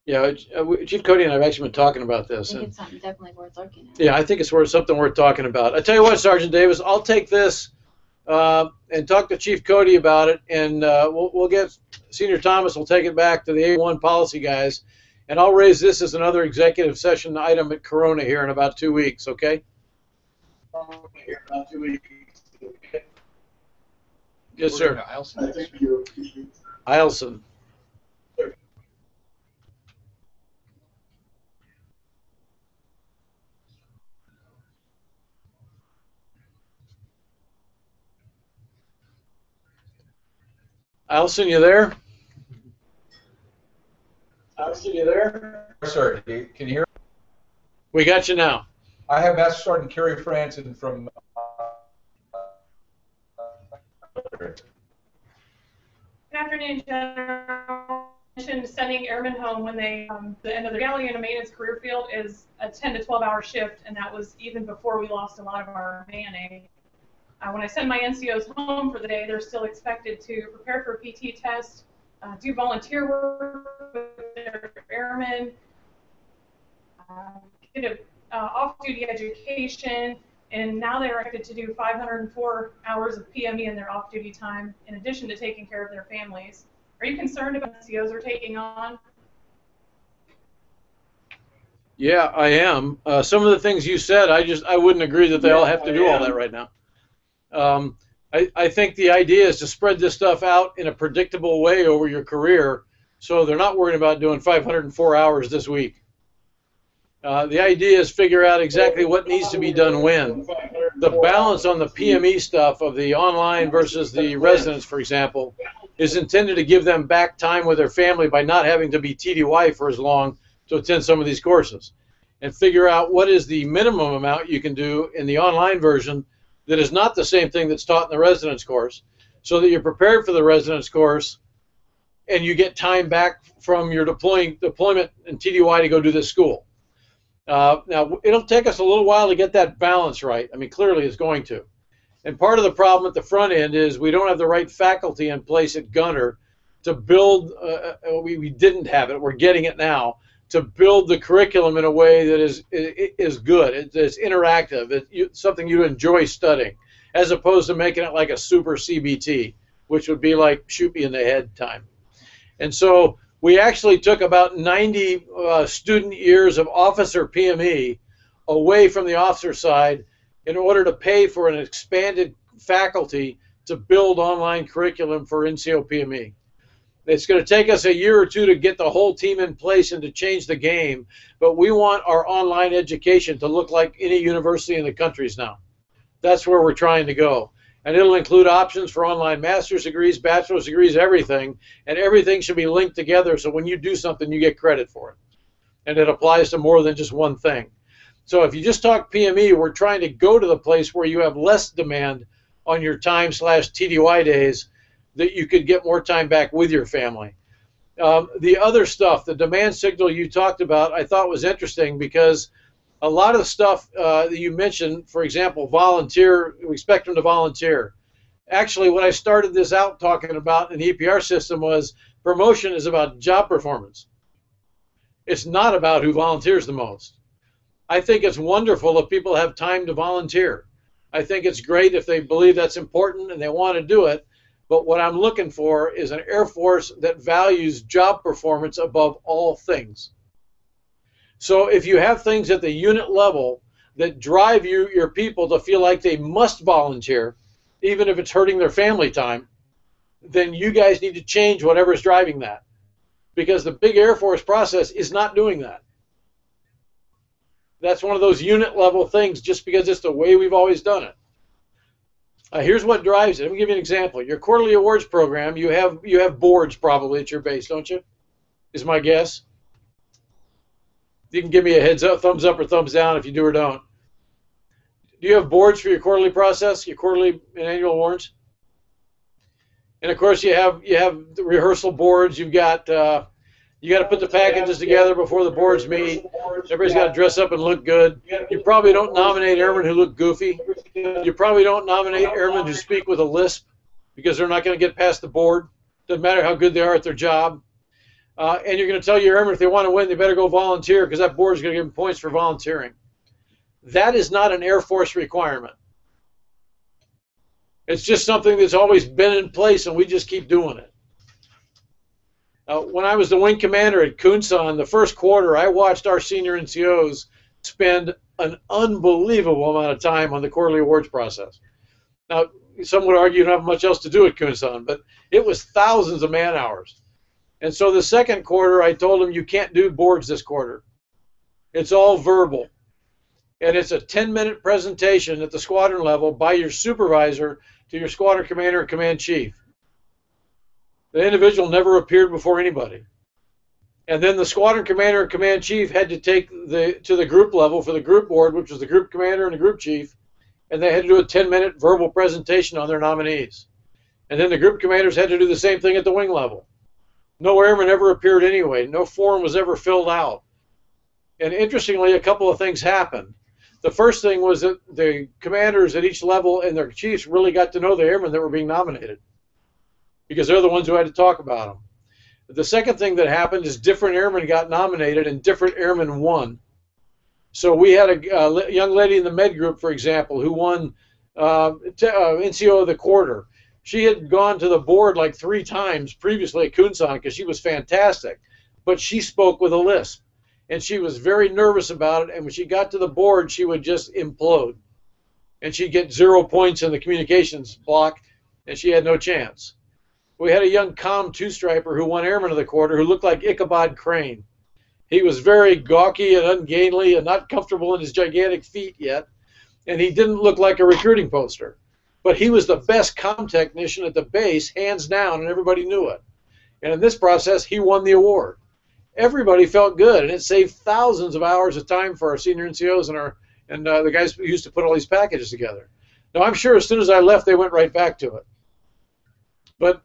Yeah, Chief Cody and I have actually been talking about this.
I think it's something definitely worth looking at.
Yeah, I think it's something worth talking about. I tell you what, Sergeant Davis, I'll take this and talk to Chief Cody about it, and we'll get Senior Thomas will take it back to the A1 policy guys, And I'll raise this as another executive session item at Corona here in about 2 weeks, okay? Yes, sir. Eilson. Eilson, you there? Eilson, you there?
Sir, can you hear?
We got you now.
I have Master Sergeant Kerry Franson from.
Good afternoon, General. Sending airmen home when they, the end of the galley in a maintenance career field is a 10 to 12-hour shift, and that was even before we lost a lot of our manning. When I send my NCOs home for the day, they're still expected to prepare for a PT test, do volunteer work with their airmen, get an off-duty education, and now they're expected to do 504 hours of PME in their off-duty time, in addition to taking care of their families. Are you concerned about the NCOs are taking on?
Yeah, I am. Some of the things you said, I wouldn't agree that they all have to do all that right now. I think the idea is to spread this stuff out in a predictable way over your career, so they're not worrying about doing 504 hours this week. The idea is figure out exactly what needs to be done when. The balance on the PME stuff of the online versus the residence, for example, is intended to give them back time with their family by not having to be TDY for as long to attend some of these courses, and figure out what is the minimum amount you can do in the online version that is not the same thing that's taught in the residence course, so that you're prepared for the residence course and you get time back from your deployment and TDY to go do this school. Now, it'll take us a little while to get that balance right. I mean, clearly it's going to. And part of the problem at the front end is we don't have the right faculty in place at Gunner to build, we didn't have it, we're getting it now, to build the curriculum in a way that is good, it's interactive, it's something you enjoy studying, as opposed to making it like a super CBT, which would be like shoot me in the head time. And so we actually took about 90 student years of officer PME away from the officer side in order to pay for an expanded faculty to build online curriculum for NCO PME. It's going to take us a year or two to get the whole team in place and to change the game, but we want our online education to look like any university in the countries now. That's where we're trying to go. And it'll include options for online master's degrees, bachelor's degrees, everything, and everything should be linked together so when you do something, you get credit for it. And it applies to more than just one thing. So if you just talk PME, we're trying to go to the place where you have less demand on your time/TDY days, that you could get more time back with your family. The other stuff, the demand signal you talked about, I thought was interesting because a lot of the stuff that you mentioned, for example, volunteer, we expect them to volunteer. Actually, what I started this out talking about in the EPR system was promotion is about job performance. It's not about who volunteers the most. I think it's wonderful if people have time to volunteer. I think it's great if they believe that's important and they want to do it. But what I'm looking for is an Air Force that values job performance above all things. So if you have things at the unit level that drive your people to feel like they must volunteer, even if it's hurting their family time, then you guys need to change whatever's driving that. Because the big Air Force process is not doing that. That's one of those unit level things just because it's the way we've always done it. Here's what drives it. Let me give you an example. Your quarterly awards program, you have boards probably at your base, don't you? Is my guess. You can give me a heads up, thumbs up or thumbs down if you do or don't. Do you have boards for your quarterly process, your quarterly and annual awards? And of course you have the rehearsal boards. You've got you got to put the packages together before the boards meet. Everybody's got to dress up and look good. You probably don't nominate airmen who look goofy. You probably don't nominate airmen who speak with a lisp because they're not going to get past the board. Doesn't matter how good they are at their job. And you're going to tell your airmen if they want to win, they better go volunteer because that board is going to give them points for volunteering. That is not an Air Force requirement. It's just something that's always been in place and we just keep doing it. When I was the wing commander at Kunsan, the first quarter, I watched our senior NCOs spend an unbelievable amount of time on the quarterly awards process. Now, some would argue you don't have much else to do at Kunsan, but it was thousands of man hours. And so the second quarter, I told them, you can't do boards this quarter. It's all verbal. And it's a 10-minute presentation at the squadron level by your supervisor to your squadron commander and command chief. The individual never appeared before anybody. And then the squadron commander and command chief had to take to the group level for the group board, which was the group commander and the group chief, and they had to do a 10-minute verbal presentation on their nominees. And then the group commanders had to do the same thing at the wing level. No airman ever appeared anyway. No form was ever filled out. And interestingly, a couple of things happened. The first thing was that the commanders at each level and their chiefs really got to know the airmen that were being nominated, because they're the ones who had to talk about them. The second thing that happened is different airmen got nominated and different airmen won. So we had a young lady in the med group, for example, who won NCO of the quarter. She had gone to the board like 3 times previously at Kunsan because she was fantastic, but she spoke with a lisp, and she was very nervous about it, and when she got to the board, she would just implode, and she'd get 0 points in the communications block, and she had no chance. We had a young comm 2-striper who won Airman of the Quarter who looked like Ichabod Crane. He was very gawky and ungainly and not comfortable in his gigantic feet yet, and he didn't look like a recruiting poster. But he was the best comm technician at the base, hands down, and everybody knew it. And in this process, he won the award. Everybody felt good, and it saved thousands of hours of time for our senior NCOs and the guys who used to put all these packages together. Now, I'm sure as soon as I left, they went right back to it. But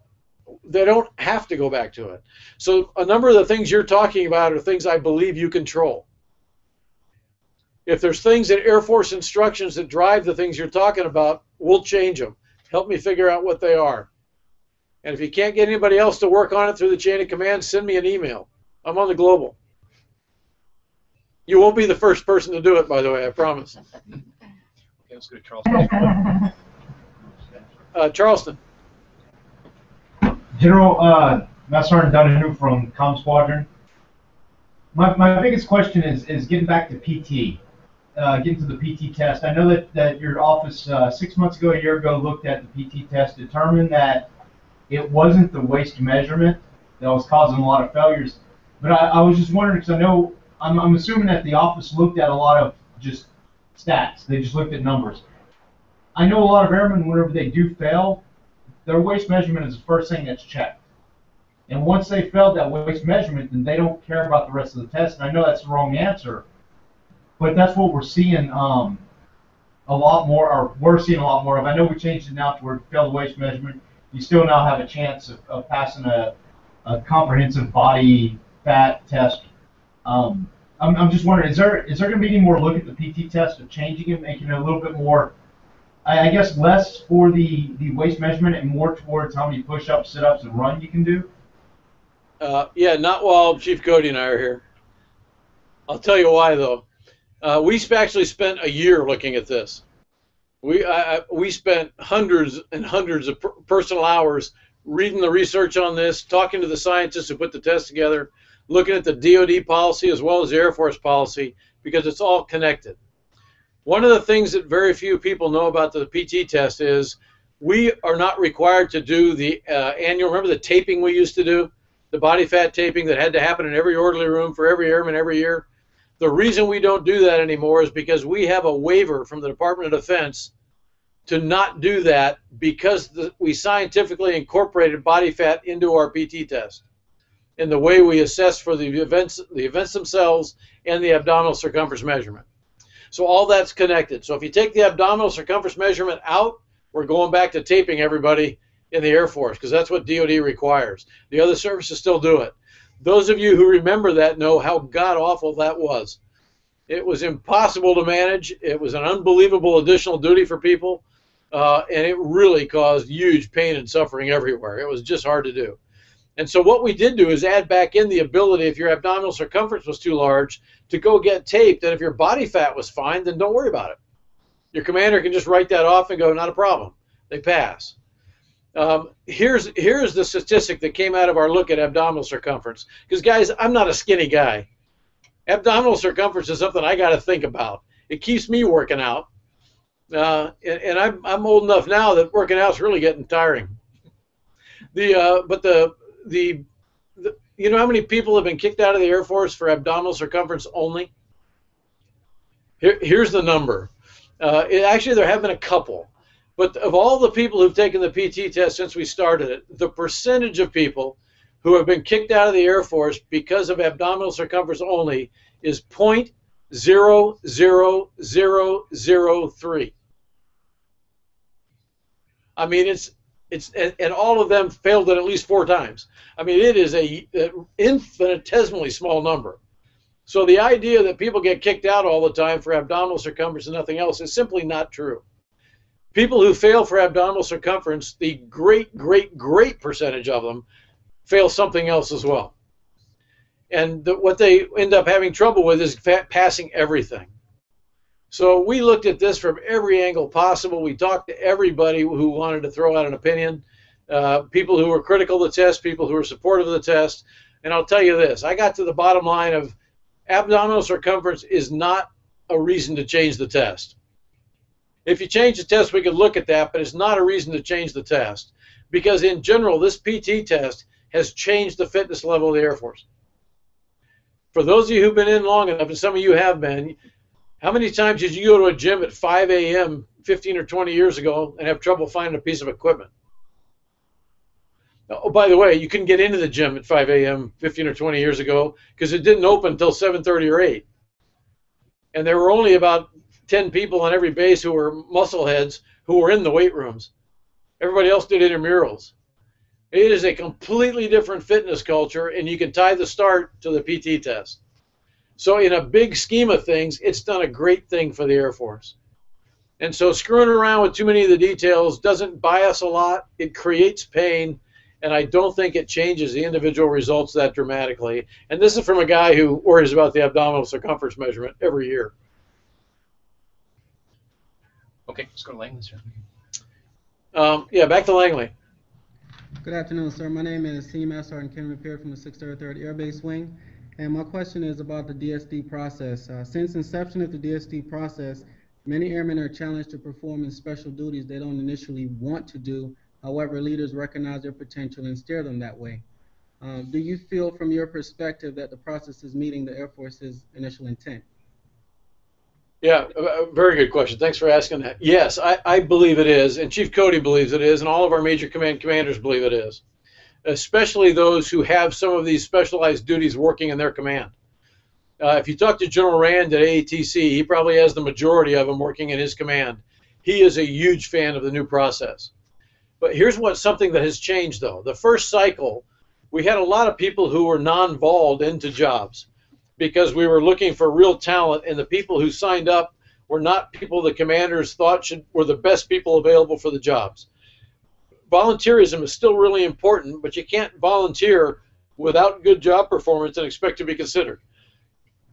they don't have to go back to it. So a number of the things you're talking about are things I believe you control. If there's things in Air Force instructions that drive the things you're talking about, we'll change them. Help me figure out what they are. And if you can't get anybody else to work on it through the chain of command, send me an email. I'm on the global. You won't be the first person to do it, by the way, I promise.
Okay, let's go to Charleston.
Charleston.
General, Master Sergeant Donahue from Comm Squadron. My biggest question is getting back to PT, getting to the PT test. I know that your office 6 months ago, a year ago, looked at the PT test, determined that it wasn't the waist measurement that was causing a lot of failures. But I was just wondering, because I know, I'm assuming that the office looked at a lot of just stats. They just looked at numbers. I know a lot of airmen, whenever they do fail, their waist measurement is the first thing that's checked. And once they failed that waist measurement, then they don't care about the rest of the test. And I know that's the wrong answer, but that's what we're seeing a lot more, or we're seeing a lot more of. I know we changed it now to where fail the waist measurement, you still now have a chance of passing a comprehensive body fat test. I'm just wondering, is there going to be any more look at the PT test of changing it, making it a little bit more, I guess, less for the waist measurement and more towards how many push-ups, sit-ups, and run you can do?
Yeah, not while Chief Cody and I are here. I'll tell you why, though. We actually spent a year looking at this. We spent hundreds and hundreds of personal hours reading the research on this, talking to the scientists who put the test together, looking at the DoD policy as well as the Air Force policy, because it's all connected. One of the things that very few people know about the PT test is we are not required to do the annual, remember the taping we used to do? The body fat taping that had to happen in every orderly room for every airman every year. The reason we don't do that anymore is because we have a waiver from the Department of Defense to not do that because we scientifically incorporated body fat into our PT test in the way we assess for the events themselves and the abdominal circumference measurement. So all that's connected. So if you take the abdominal circumference measurement out, we're going back to taping everybody in the Air Force because that's what DoD requires. The other services still do it. Those of you who remember that know how god-awful that was. It was impossible to manage. It was an unbelievable additional duty for people, and it really caused huge pain and suffering everywhere. It was just hard to do. And so what we did do is add back in the ability, if your abdominal circumference was too large, to go get taped, and if your body fat was fine, then don't worry about it. Your commander can just write that off and go, not a problem. They pass. Here's the statistic that came out of our look at abdominal circumference. Because, guys, I'm not a skinny guy. Abdominal circumference is something I got to think about. It keeps me working out. And I'm old enough now that working out's really getting tiring. You know how many people have been kicked out of the Air Force for abdominal circumference only? Here's the number. Actually, there have been a couple. But of all the people who've taken the PT test since we started it, the percentage of people who have been kicked out of the Air Force because of abdominal circumference only is 0.00003. I mean, and all of them failed it at least 4 times. I mean, it is an infinitesimally small number. So the idea that people get kicked out all the time for abdominal circumference and nothing else is simply not true. People who fail for abdominal circumference, the great percentage of them fail something else as well. And what they end up having trouble with is passing everything. So we looked at this from every angle possible. We talked to everybody who wanted to throw out an opinion, people who were critical of the test, people who were supportive of the test. And I'll tell you this, I got to the bottom line of abdominal circumference is not a reason to change the test. If you change the test, we could look at that, but it's not a reason to change the test. Because in general, this PT test has changed the fitness level of the Air Force. For those of you who've been in long enough, and some of you have been, how many times did you go to a gym at 5 a.m. 15 or 20 years ago and have trouble finding a piece of equipment? Oh, by the way, you couldn't get into the gym at 5 a.m. 15 or 20 years ago because it didn't open until 7:30 or 8. And there were only about 10 people on every base who were muscle heads who were in the weight rooms. Everybody else did intramurals. It is a completely different fitness culture, and you can tie the start to the PT test. So in a big scheme of things, it's done a great thing for the Air Force. And so screwing around with too many of the details doesn't buy us a lot. It creates pain, and I don't think it changes the individual results that dramatically. And this is from a guy who worries about the abdominal circumference measurement every year.
Okay, let's go to Langley, sir.
Yeah, back to Langley.
Good afternoon, sir. My name is Senior Master Sergeant Ken Repair from the 633rd Air Base Wing, and my question is about the DSD process. Since inception of the DSD process, many airmen are challenged to perform in special duties they don't initially want to do. However, leaders recognize their potential and steer them that way. Do you feel, from your perspective, that the process is meeting the Air Force's initial intent?
Yeah, very good question. Thanks for asking that. Yes, I believe it is, and Chief Cody believes it is, and all of our major commanders believe it is, especially those who have some of these specialized duties working in their command. If you talk to General Rand at AATC, he probably has the majority of them working in his command. He is a huge fan of the new process. But here's something that has changed, though. The first cycle, we had a lot of people who were non-volled into jobs, because we were looking for real talent, and the people who signed up were not people the commanders thought were the best people available for the jobs. Volunteerism is still really important, but you can't volunteer without good job performance and expect to be considered.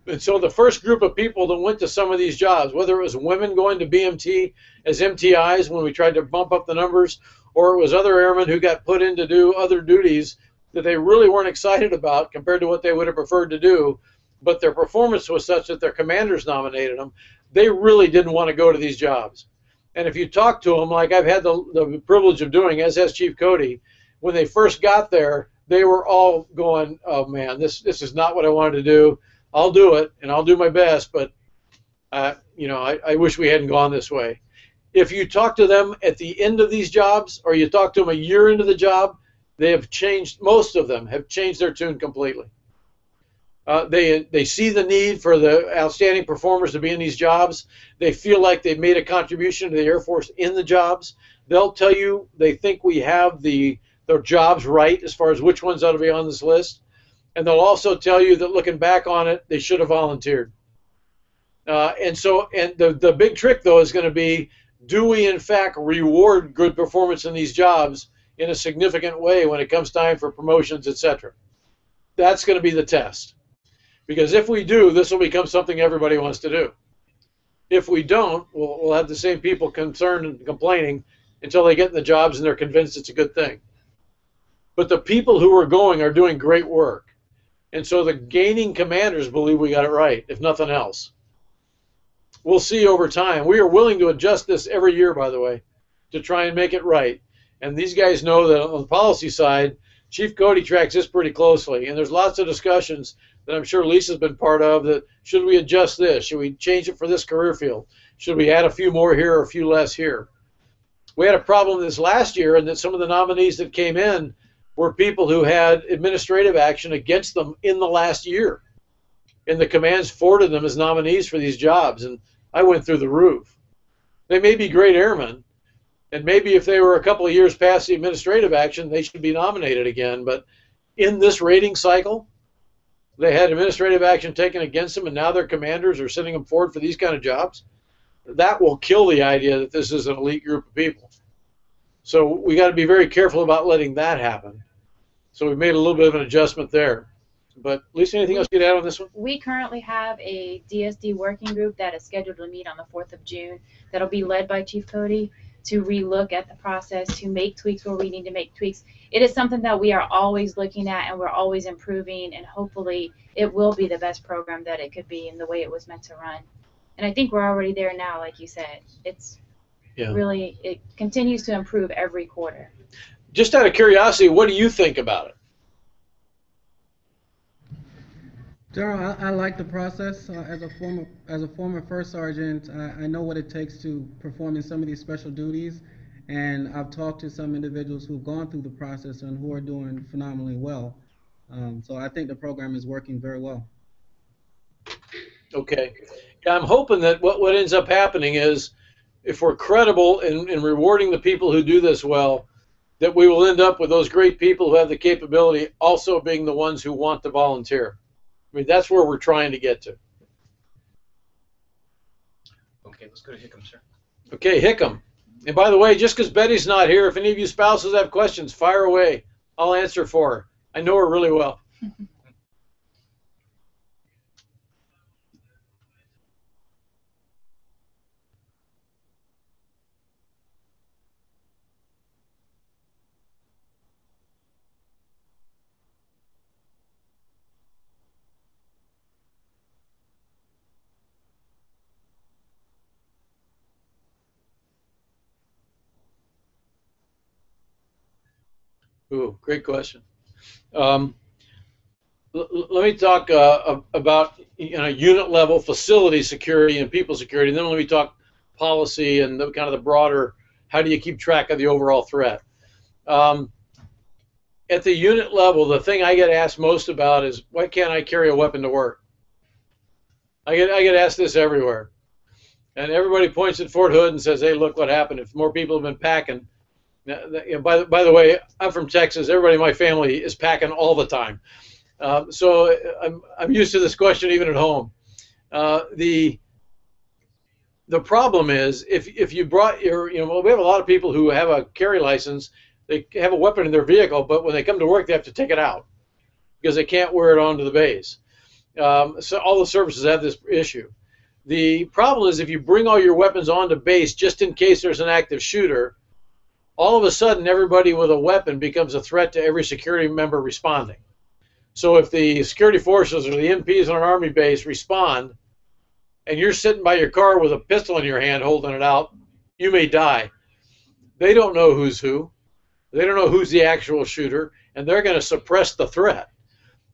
And so the first group of people that went to some of these jobs, whether it was women going to BMT as MTIs when we tried to bump up the numbers, or it was other airmen who got put in to do other duties that they really weren't excited about compared to what they would have preferred to do, but their performance was such that their commanders nominated them, they really didn't want to go to these jobs. And if you talk to them, like I've had the privilege of doing, as has Chief Cody, when they first got there, they were all going, oh man, this is not what I wanted to do. I'll do it, and I'll do my best, but I wish we hadn't gone this way. If you talk to them at the end of these jobs, or you talk to them a year into the job, they have changed, most of them have changed their tune completely. They see the need for the outstanding performers to be in these jobs. They feel like they've made a contribution to the Air Force in the jobs. They'll tell you they think we have their jobs right as far as which ones ought to be on this list. And they'll also tell you that looking back on it, they should have volunteered. And the big trick, though, is going to be, do we in fact reward good performance in these jobs in a significant way when it comes time for promotions, etc.? That's going to be the test. Because if we do, this will become something everybody wants to do. If we don't, we'll have the same people concerned and complaining until they get in the jobs and they're convinced it's a good thing. But the people who are going are doing great work. And so the gaining commanders believe we got it right, if nothing else. We'll see over time. We are willing to adjust this every year, by the way, to try and make it right. And these guys know that on the policy side, Chief Cody tracks this pretty closely. And there's lots of discussions that I'm sure Lisa's been part of, that should we adjust this? Should we change it for this career field? Should we add a few more here or a few less here? We had a problem this last year in that some of the nominees that came in were people who had administrative action against them in the last year. And the commands forwarded them as nominees for these jobs. And I went through the roof. They may be great airmen, and maybe if they were a couple of years past the administrative action, they should be nominated again. But in this rating cycle, they had administrative action taken against them, and now their commanders are sending them forward for these kind of jobs. That will kill the idea that this is an elite group of people. So we got to be very careful about letting that happen. So we made a little bit of an adjustment there. But Lisa, anything else you'd add on this one?
We currently have a DSD working group that is scheduled to meet on the 4th of June. That'll be led by Chief Cody to relook at the process, to make tweaks where we need to make tweaks. It is something that we are always looking at, and we're always improving, and hopefully it will be the best program that it could be in the way it was meant to run. And I think we're already there now, like you said. It's really, it continues to improve every quarter.
Just out of curiosity, what do you think about it?
General, I like the process. As a former first sergeant, I know what it takes to perform in some of these special duties, and I've talked to some individuals who've gone through the process and who are doing phenomenally well. So I think the program is working very well.
Okay. Yeah, I'm hoping that what ends up happening is, if we're credible in rewarding the people who do this well, that we will end up with those great people who have the capability also being the ones who want to volunteer. I mean, that's where we're trying to get to.
Okay, let's go to Hickam, sir.
Okay, Hickam. And by the way, just because Betty's not here, if any of you spouses have questions, fire away. I'll answer for her. I know her really well. Ooh, great question. Let me talk about unit level facility security and people security, and then let me talk policy and kind of the broader, how do you keep track of the overall threat. At the unit level, the thing I get asked most about is, why can't I carry a weapon to work? I get asked this everywhere. And everybody points at Fort Hood and says, hey, look what happened. If more people have been packing. By the way, I'm from Texas. Everybody in my family is packing all the time. So I'm used to this question even at home. The problem is, if you brought your, we have a lot of people who have a carry license. They have a weapon in their vehicle, but when they come to work, they have to take it out because they can't wear it onto the base. So all the services have this issue. The problem is, if you bring all your weapons onto base just in case there's an active shooter, all of a sudden everybody with a weapon becomes a threat to every security member responding. So if the security forces or the MPs on an Army base respond, and you're sitting by your car with a pistol in your hand holding it out, you may die. They don't know who's who. They don't know who's the actual shooter, and they're going to suppress the threat.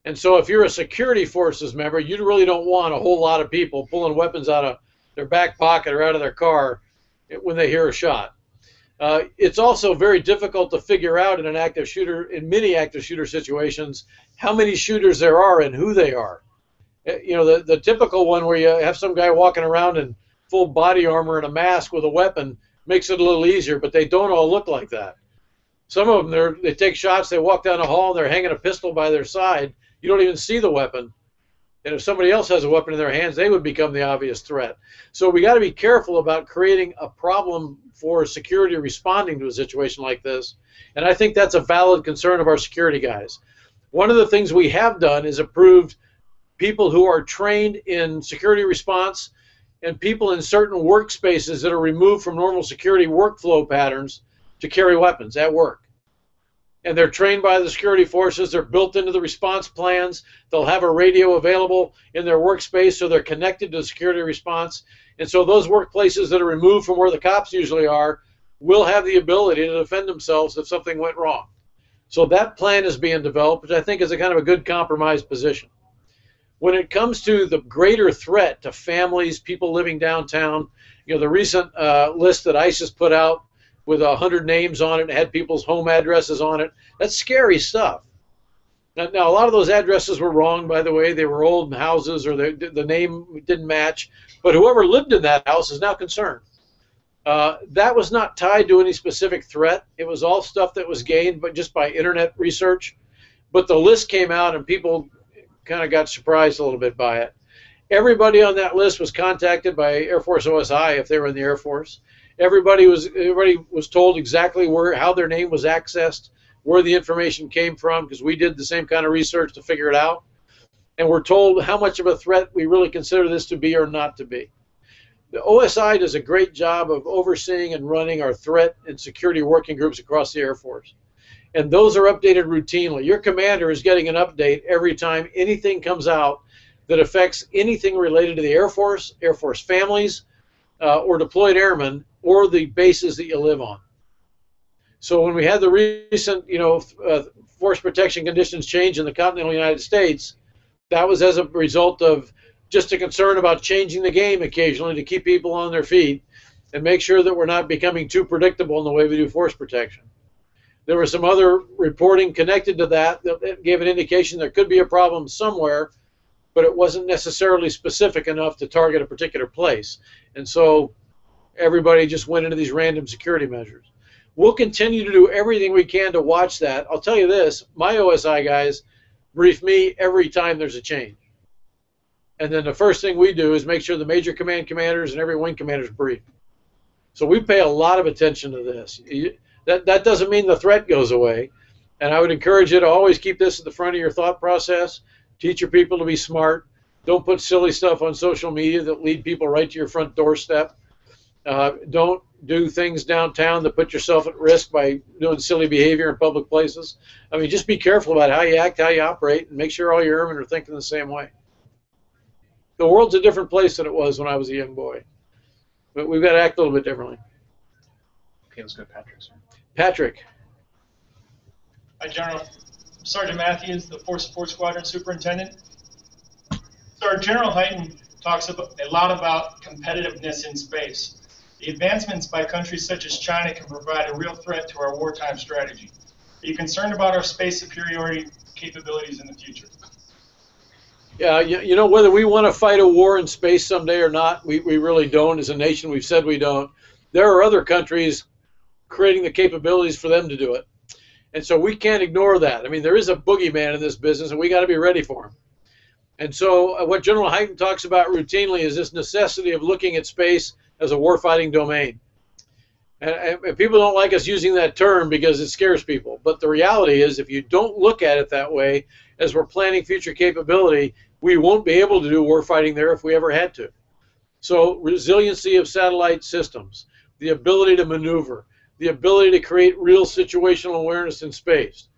And so if you're a security forces member, you really don't want a whole lot of people pulling weapons out of their back pocket or out of their car when they hear a shot. It's also very difficult to figure out in many active shooter situations, how many shooters there are and who they are. The typical one where you have some guy walking around in full body armor and a mask with a weapon makes it a little easier, but they don't all look like that. Some of them, they take shots, they walk down the hall, they're hanging a pistol by their side. You don't even see the weapon. And if somebody else has a weapon in their hands, they would become the obvious threat. So we got to be careful about creating a problem for security responding to a situation like this. And I think that's a valid concern of our security guys. One of the things we have done is approved people who are trained in security response and people in certain workspaces that are removed from normal security workflow patterns to carry weapons at work. And they're trained by the security forces. They're built into the response plans. They'll have a radio available in their workspace, so they're connected to the security response. And so those workplaces that are removed from where the cops usually are will have the ability to defend themselves if something went wrong. So that plan is being developed, which I think is a kind of a good compromise position. When it comes to the greater threat to families, people living downtown, you know, the recent list that ICE has put out with 100 names on it, had people's home addresses on it, that's scary stuff. Now, a lot of those addresses were wrong, by the way. They were old houses, or the name didn't match. But whoever lived in that house is now concerned. That was not tied to any specific threat. It was all stuff that was gained but just by internet research. But the list came out, and people kind of got surprised a little bit by it. Everybody on that list was contacted by Air Force OSI if they were in the Air Force. Everybody was told exactly how their name was accessed, where the information came from, because we did the same kind of research to figure it out. And we're told how much of a threat we really consider this to be or not to be. The OSI does a great job of overseeing and running our threat and security working groups across the Air Force. And those are updated routinely. Your commander is getting an update every time anything comes out that affects anything related to the Air Force families, or deployed airmen, or the bases that you live on. So when we had the recent, force protection conditions change in the continental United States, that was as a result of just a concern about changing the game occasionally to keep people on their feet and make sure that we're not becoming too predictable in the way we do force protection. There was some other reporting connected to that gave an indication there could be a problem somewhere, but it wasn't necessarily specific enough to target a particular place. And so everybody just went into these random security measures. We'll continue to do everything we can to watch that. I'll tell you this, my OSI guys brief me every time there's a change. And then the first thing we do is make sure the major command commanders and every wing commander is briefed. So we pay a lot of attention to this. That doesn't mean the threat goes away. And I would encourage you to always keep this at the front of your thought process. Teach your people to be smart. Don't put silly stuff on social media that lead people right to your front doorstep. Don't do things downtown that put yourself at risk by doing silly behavior in public places. I mean, just be careful about how you act, how you operate, and make sure all your airmen are thinking the same way. The world's a different place than it was when I was a young boy. But we've got to act a little bit differently.
Okay, let's go to Patrick, sir.
Patrick.
Hi, General. Sergeant Matthews, the 4th Support Squadron Superintendent. So General Hyten talks a lot about competitiveness in space. The advancements by countries such as China can provide a real threat to our wartime strategy. Are you concerned about our space superiority capabilities in the future?
Yeah, whether we want to fight a war in space someday or not, we really don't. As a nation, we've said we don't. There are other countries creating the capabilities for them to do it. And so we can't ignore that. I mean, there is a boogeyman in this business, and we got to be ready for him. And so what General Hyten talks about routinely is this necessity of looking at space as a warfighting domain. And people don't like us using that term because it scares people. But the reality is, if you don't look at it that way, as we're planning future capability, we won't be able to do warfighting there if we ever had to. So resiliency of satellite systems, the ability to maneuver, the ability to create real situational awareness in space,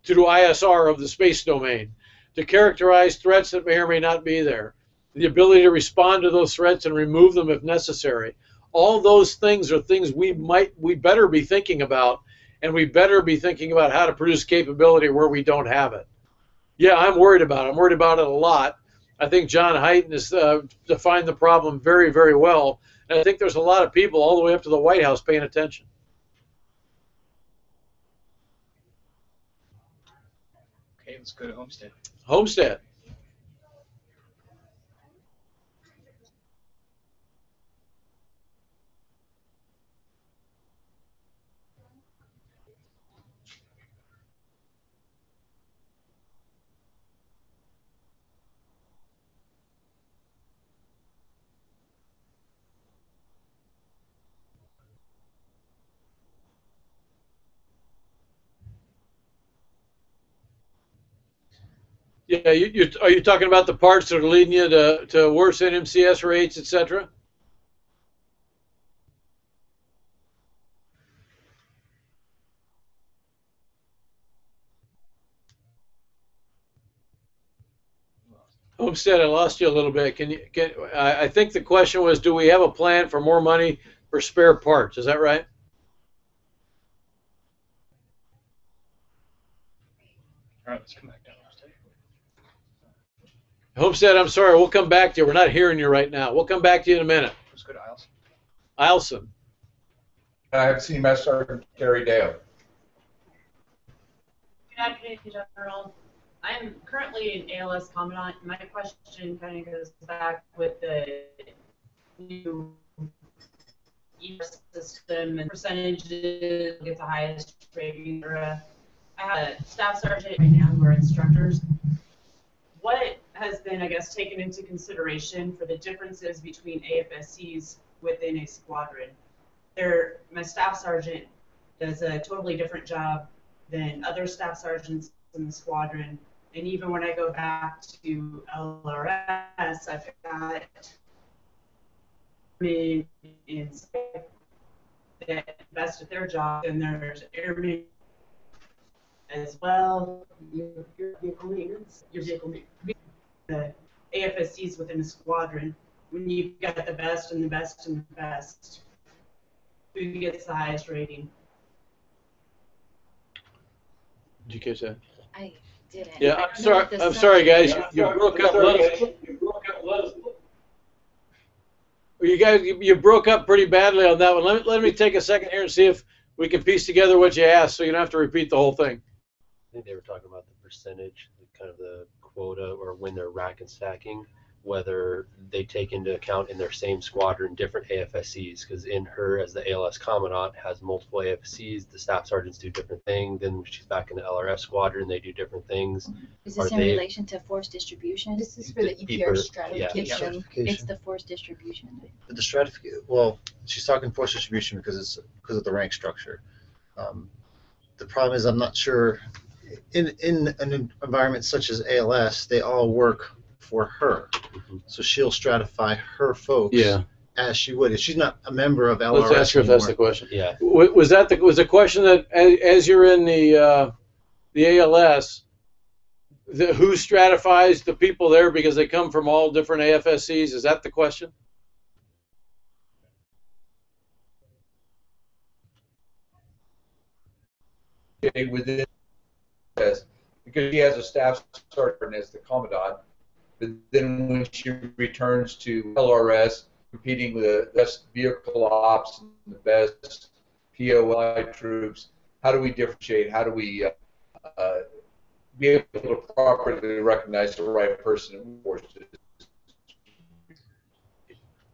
to do ISR of the space domain, to characterize threats that may or may not be there, the ability to respond to those threats and remove them if necessary. All those things are things we better be thinking about, and we better be thinking about how to produce capability where we don't have it. Yeah, I'm worried about it. I'm worried about it a lot. I think John Hyten has defined the problem very, very well, and I think there's a lot of people all the way up to the White House paying attention.
Okay, let's go to Homestead.
Homestead. Yeah, are you talking about the parts that are leading you to worse NMCS rates, et cetera? Homestead, I lost you a little bit. I think the question was, do we have a plan for more money for spare parts? Is that right?
All right, let's come back down.
Homestead, I'm sorry. We'll come back to you. We're not hearing you right now. We'll come back to you in a minute.
Let's go to Isles.
Ilson.
I have seen Master Sergeant Terry Dale.
Good afternoon, General. I'm currently an ALS commandant. My question kind of goes back with the new system and percentages, get the highest rating. I have a staff sergeant right now who are instructors. What has been, I guess, taken into consideration for the differences between AFSCs within a squadron? My staff sergeant does a totally different job than other staff sergeants in the squadron. And even when I go back to LRS, I've got men in that best at their job, and there's airmen as well. Your vehicle maintenance, the AFSCs within a squadron. When you've got the best and the best and the best, who gets the highest rating?
Did you catch that?
I didn't.
Yeah, I'm sorry, guys. You broke up. You broke up pretty badly on that one. Let me take a second here and see if we can piece together what you asked, so you don't have to repeat the whole thing.
I think they were talking about the percentage, kind of the quota, or when they're rack and stacking, whether they take into account in their same squadron different AFSCs, because in her, as the ALS commandant, has multiple AFSCs, the staff sergeants do different things. Then when she's back in the LRS squadron, they do different things.
Is this in relation to force distribution?
This is for the EPR stratification.
It's the force distribution.
The stratification. Well, she's talking force distribution because of the rank structure. The problem is, I'm not sure. In an environment such as ALS, they all work for her, so she'll stratify her folks as she would. If she's not a member of LRS,
let's ask her if that's the question.
Yeah.
Was the question that as you're in the ALS, who stratifies the people there because they come from all different AFSCs? Is that the question?
Within because she has a staff sergeant as the commandant, but then when she returns to LRS, competing with the best vehicle ops and the best POI troops, how do we differentiate? How do we be able to properly recognize the right person in force?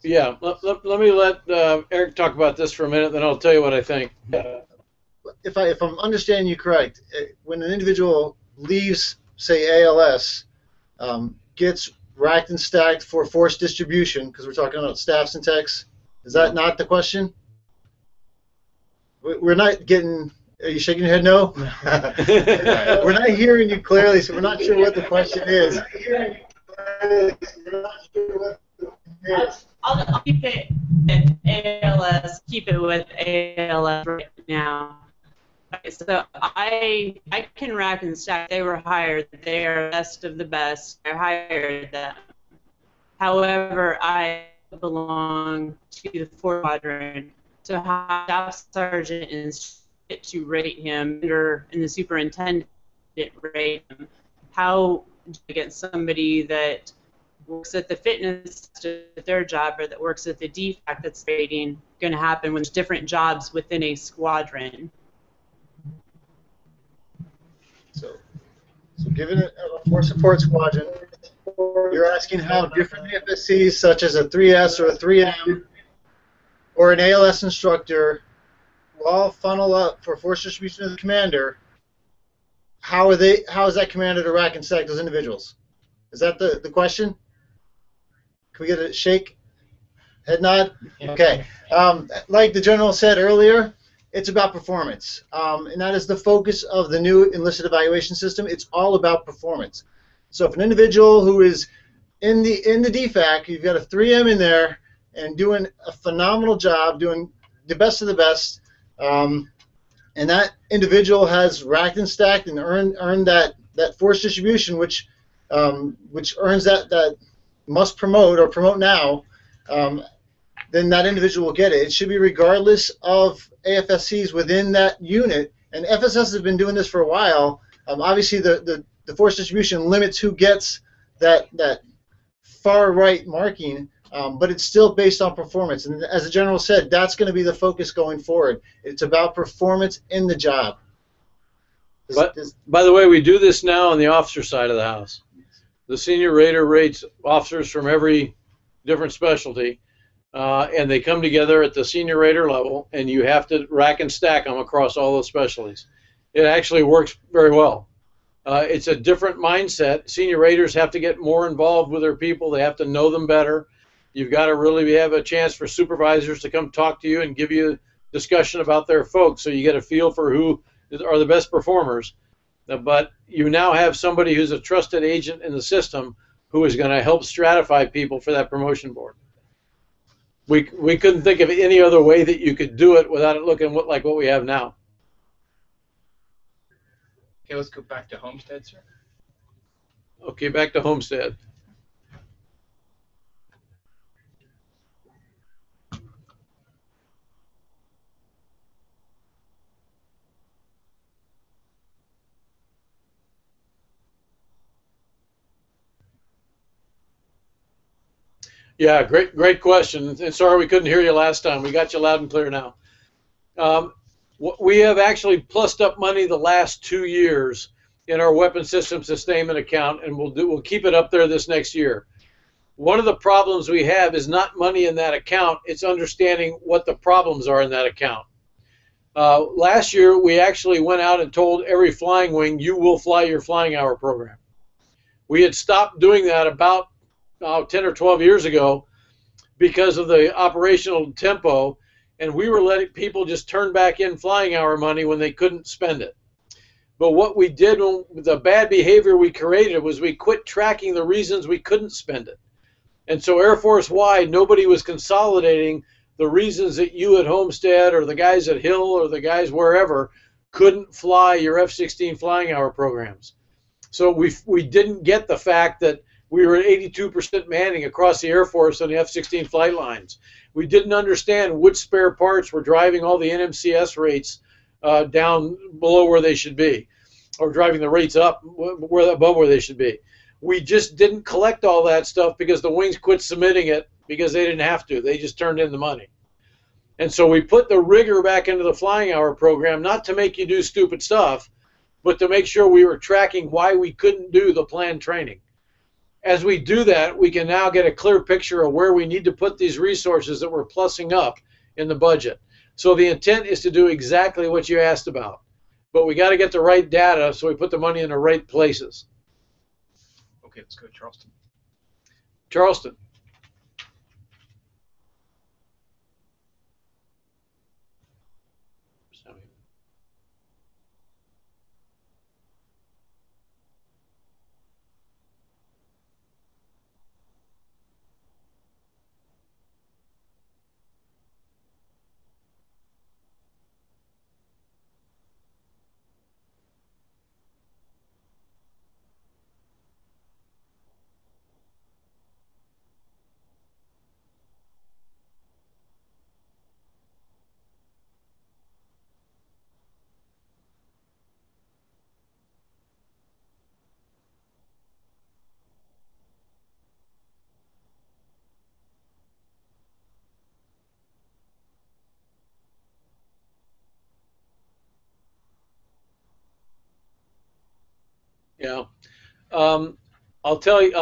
Yeah, let me let Eric talk about this for a minute, then I'll tell you what I think.
If I'm understanding you correct, when an individual leaves, say, ALS, gets racked and stacked for force distribution, because we're talking about staffs and techs, is that not the question? We're not getting. Are you shaking your head no? We're not hearing you clearly, so we're not sure what the question is.
I'll keep it with ALS. Keep it with ALS right now. Okay, so I can rack and stack. They were hired. They are best of the best. I hired them. However, I belong to the fourth quadrant. So how staff sergeant is to rate him and the superintendent rate him. How do I get somebody that works at the fitness at their job or that works at the DFAC that's rating going to happen when there's different jobs within a squadron?
So given a force support squadron, you're asking how different AFSCs, such as a 3S or a 3M or an ALS instructor, will all funnel up for force distribution to the commander. How is that commander to rack and stack those individuals? Is that the question? Can we get a shake? Head nod? Okay. Like the general said earlier, it's about performance, and that is the focus of the new enlisted evaluation system. It's all about performance. So if an individual who is in the DFAC, you've got a 3M in there and doing a phenomenal job, doing the best of the best, and that individual has racked and stacked and earned that force distribution, which which earns that must promote or promote now, then that individual will get it. It should be regardless of AFSCs within that unit. And FSS has been doing this for a while. Obviously, the force distribution limits who gets that far right marking, but it's still based on performance. And as the general said, that's going to be the focus going forward. It's about performance in the job.
But, by the way, we do this now on the officer side of the house. The senior rater rates officers from every different specialty, and they come together at the senior rater level, and you have to rack and stack them across all those specialties. It actually works very well. It's a different mindset. Senior raters have to get more involved with their people. They have to know them better. You've got to really have a chance for supervisors to come talk to you and give you discussion about their folks, so you get a feel for who are the best performers. But you now have somebody who's a trusted agent in the system who is going to help stratify people for that promotion board. We couldn't think of any other way that you could do it without it looking like what we have now.
Okay, let's go back to Homestead, sir.
Okay, back to Homestead. Yeah, great question. And sorry we couldn't hear you last time. We got you loud and clear now. We have actually plussed up money the last 2 years in our weapon system sustainment account, and we'll keep it up there this next year. One of the problems we have is not money in that account, it's understanding what the problems are in that account. Last year, we actually went out and told every flying wing, you will fly your flying hour program. We had stopped doing that about 10 or 12 years ago because of the operational tempo, and we were letting people just turn back in flying hour money when they couldn't spend it. But what we did, the bad behavior we created, was we quit tracking the reasons we couldn't spend it. And so Air Force-wide, nobody was consolidating the reasons that you at Homestead or the guys at Hill or the guys wherever couldn't fly your F-16 flying hour programs. So we didn't get the fact that we were at 82% manning across the Air Force on the F-16 flight lines. We didn't understand which spare parts were driving all the NMCS rates down below where they should be, or driving the rates up above where they should be. We just didn't collect all that stuff because the wings quit submitting it because they didn't have to. They just turned in the money. And so we put the rigor back into the flying hour program, not to make you do stupid stuff, but to make sure we were tracking why we couldn't do the planned training. As we do that, we can now get a clear picture of where we need to put these resources that we're plussing up in the budget. So the intent is to do exactly what you asked about. But we got to get the right data so we put the money in the right places.
Okay, let's go to Charleston.
Charleston. Yeah. I'll tell you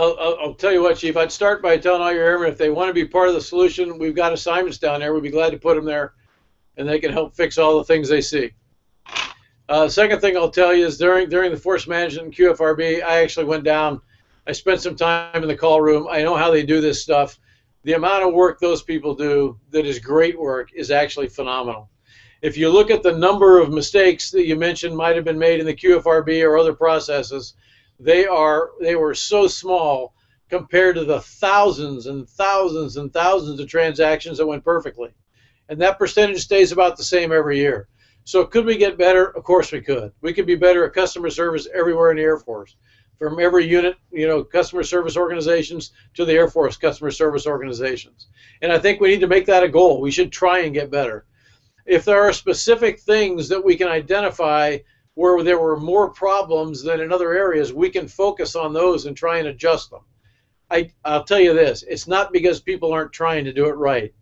what, Chief. I'd start by telling all your airmen if they want to be part of the solution, we've got assignments down there. We'd be glad to put them there, and they can help fix all the things they see. Second thing I'll tell you is during the force management and QFRB, I actually went down. I spent some time in the call room. I know how they do this stuff. The amount of work those people do that is great work is actually phenomenal. If you look at the number of mistakes that you mentioned might have been made in the QFRB or other processes, they were so small compared to the thousands and thousands and thousands of transactions that went perfectly. And that percentage stays about the same every year. So could we get better? Of course we could. We could be better at customer service everywhere in the Air Force. from every unit, customer service organizations to the Air Force customer service organizations. And I think we need to make that a goal. We should try and get better. If there are specific things that we can identify where there were more problems than in other areas, we can focus on those and try and adjust them. I'll tell you this, it's not because people aren't trying to do it right.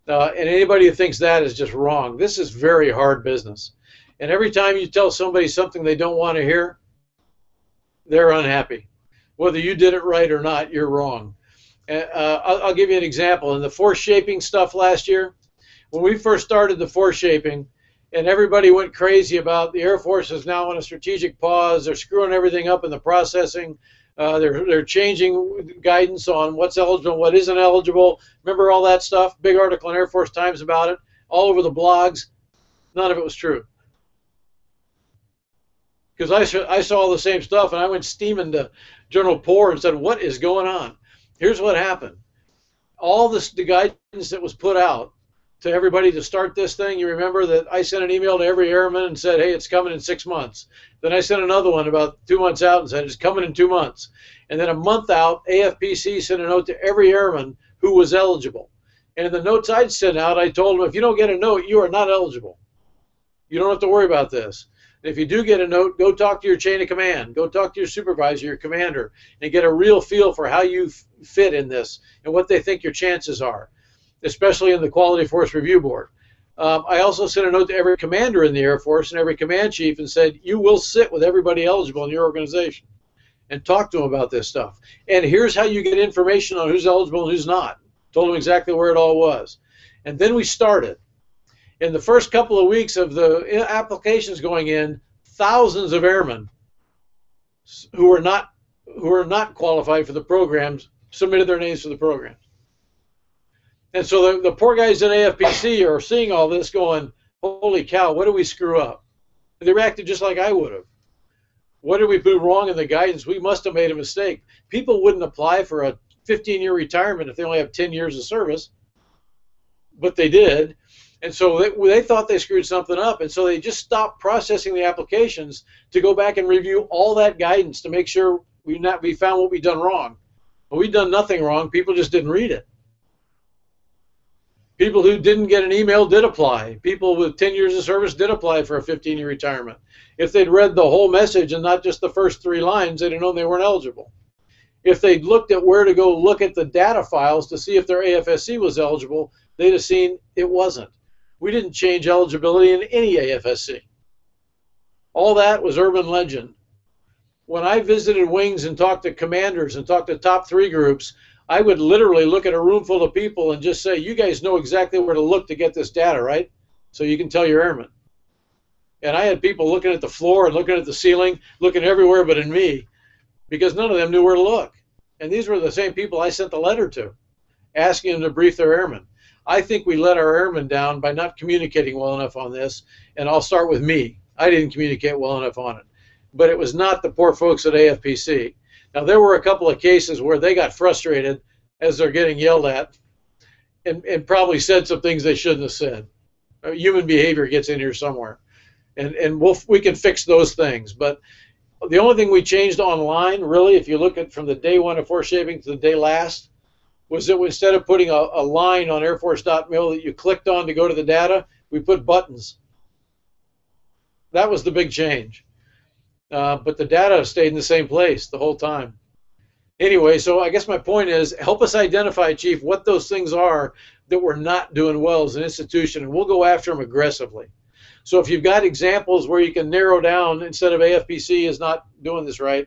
And anybody who thinks that is just wrong. This is very hard business. And every time you tell somebody something they don't want to hear, they're unhappy. Whether you did it right or not, you're wrong. I'll give you an example. In the force shaping stuff last year, when we first started the force shaping, and everybody went crazy about the Air Force is now on a strategic pause, they're screwing everything up in the processing, they're changing guidance on what's eligible and what isn't eligible. Remember all that stuff? Big article in Air Force Times about it, all over the blogs. None of it was true. Because I saw all the same stuff, and I went steaming to General Poor and said, what is going on? Here's what happened. All the guidance that was put out to everybody to start this thing, you remember that I sent an email to every airman and said, hey, it's coming in 6 months. Then I sent another one about 2 months out and said, it's coming in 2 months. And then a month out, AFPC sent a note to every airman who was eligible. And in the notes I'd sent out, I told them, if you don't get a note, you are not eligible. You don't have to worry about this. If you do get a note, go talk to your chain of command. Go talk to your supervisor, your commander, and get a real feel for how you fit in this and what they think your chances are, especially in the Quality Force Review Board. I also sent a note to every commander in the Air Force and every command chief and said, you will sit with everybody eligible in your organization and talk to them about this stuff. And here's how you get information on who's eligible and who's not. Told them exactly where it all was. And then we started. In the first couple of weeks of the applications going in, thousands of airmen who are not qualified for the programs submitted their names for the programs. And so the poor guys at AFPC are seeing all this going, holy cow, what did we screw up? And they reacted just like I would have. What did we do wrong in the guidance? We must have made a mistake. People wouldn't apply for a 15-year retirement if they only have 10 years of service, but they did. And so they thought they screwed something up, and so they just stopped processing the applications to go back and review all that guidance to make sure we found what we'd done wrong. But we'd done nothing wrong. People just didn't read it. People who didn't get an email did apply. People with 10 years of service did apply for a 15-year retirement. If they'd read the whole message and not just the first 3 lines, they'd have known they weren't eligible. If they'd looked at where to go look at the data files to see if their AFSC was eligible, they'd have seen it wasn't. We didn't change eligibility in any AFSC. All that was urban legend. When I visited wings and talked to commanders and talked to top 3 groups, I would literally look at a room full of people and just say, you guys know exactly where to look to get this data, right? So you can tell your airmen. And I had people looking at the floor and looking at the ceiling, looking everywhere but in me, because none of them knew where to look. And these were the same people I sent the letter to, asking them to brief their airmen. I think we let our airmen down by not communicating well enough on this, and I'll start with me. I didn't communicate well enough on it. But it was not the poor folks at AFPC. Now, there were a couple of cases where they got frustrated as they're getting yelled at and probably said some things they shouldn't have said. Human behavior gets in here somewhere. And we can fix those things. But the only thing we changed online, really, if you look at from the day 1 of force shaping to the day last, was that instead of putting a line on airforce.mil that you clicked on to go to the data, we put buttons. That was the big change. But the data stayed in the same place the whole time. Anyway, so I guess my point is, help us identify, Chief, what those things are that we're not doing well as an institution, and we'll go after them aggressively. So if you've got examples where you can narrow down, instead of AFPC is not doing this right,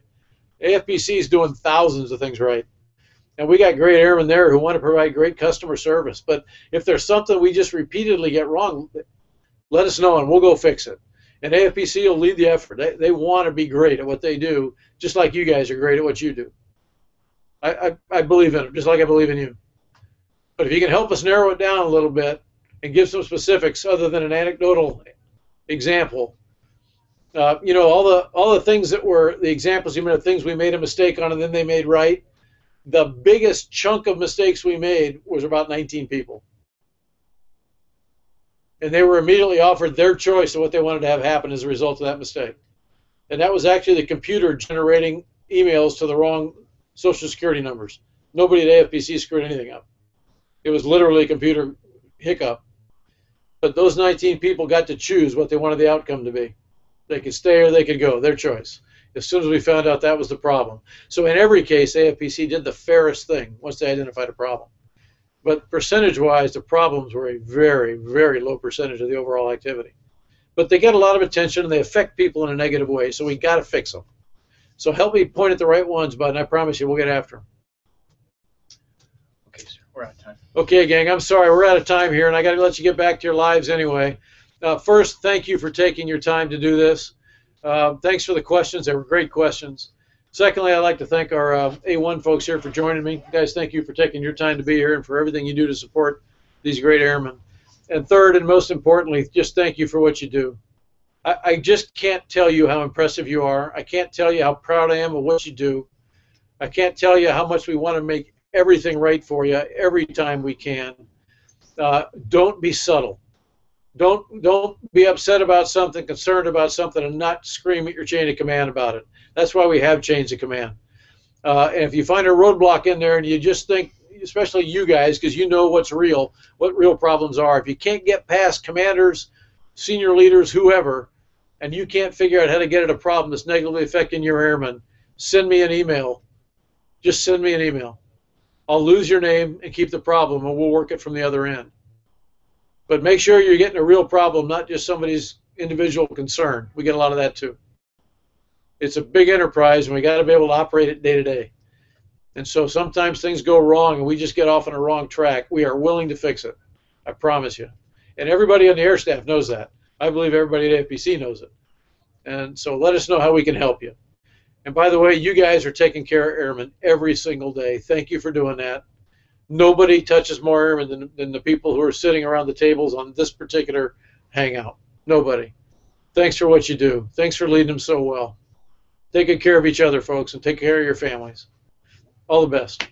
AFPC is doing thousands of things right. And we got great airmen there who want to provide great customer service. But if there's something we just repeatedly get wrong, let us know and we'll go fix it. And AFPC will lead the effort. They want to be great at what they do, just like you guys are great at what you do. I believe in it, just like I believe in you. But if you can help us narrow it down a little bit and give some specifics other than an anecdotal example, you know, all the things that were the examples, you mean, of things we made a mistake on and then they made right. The biggest chunk of mistakes we made was about 19 people. And they were immediately offered their choice of what they wanted to have happen as a result of that mistake. And that was actually the computer generating emails to the wrong Social Security numbers. Nobody at AFPC screwed anything up. It was literally a computer hiccup. But those 19 people got to choose what they wanted the outcome to be. They could stay or they could go, their choice. As soon as we found out that was the problem. So in every case, AFPC did the fairest thing once they identified a problem. But percentage-wise, the problems were a very, very low percentage of the overall activity. But they get a lot of attention and they affect people in a negative way, so we got to fix them. So help me point at the right ones, bud, and I promise you we'll get after them.
Okay, sir, we're out of time.
Okay, gang, I'm sorry, we're out of time here, and I got to let you get back to your lives anyway. First, thank you for taking your time to do this. Thanks for the questions. They were great questions. Secondly, I'd like to thank our A1 folks here for joining me. Guys, thank you for taking your time to be here and for everything you do to support these great airmen. And third, and most importantly, just thank you for what you do. I just can't tell you how impressive you are. I can't tell you how proud I am of what you do. I can't tell you how much we want to make everything right for you every time we can. Don't be subtle. Don't be upset about something, concerned about something, and not scream at your chain of command about it. That's why we have chains of command. And if you find a roadblock in there and you just think, especially you guys, because you know what's real, what real problems are, if you can't get past commanders, senior leaders, whoever, and you can't figure out how to get at a problem that's negatively affecting your airmen, send me an email. Just send me an email. I'll lose your name and keep the problem, and we'll work it from the other end. But make sure you're getting a real problem, not just somebody's individual concern. We get a lot of that too. It's a big enterprise, and we got to be able to operate it day to day. And so sometimes things go wrong, and we just get off on a wrong track. We are willing to fix it. I promise you. And everybody on the air staff knows that. I believe everybody at AFPC knows it. And so let us know how we can help you. And by the way, you guys are taking care of airmen every single day. Thank you for doing that. Nobody touches more airmen than the people who are sitting around the tables on this particular hangout. Nobody. Thanks for what you do. Thanks for leading them so well. Take good care of each other, folks, and take care of your families. All the best.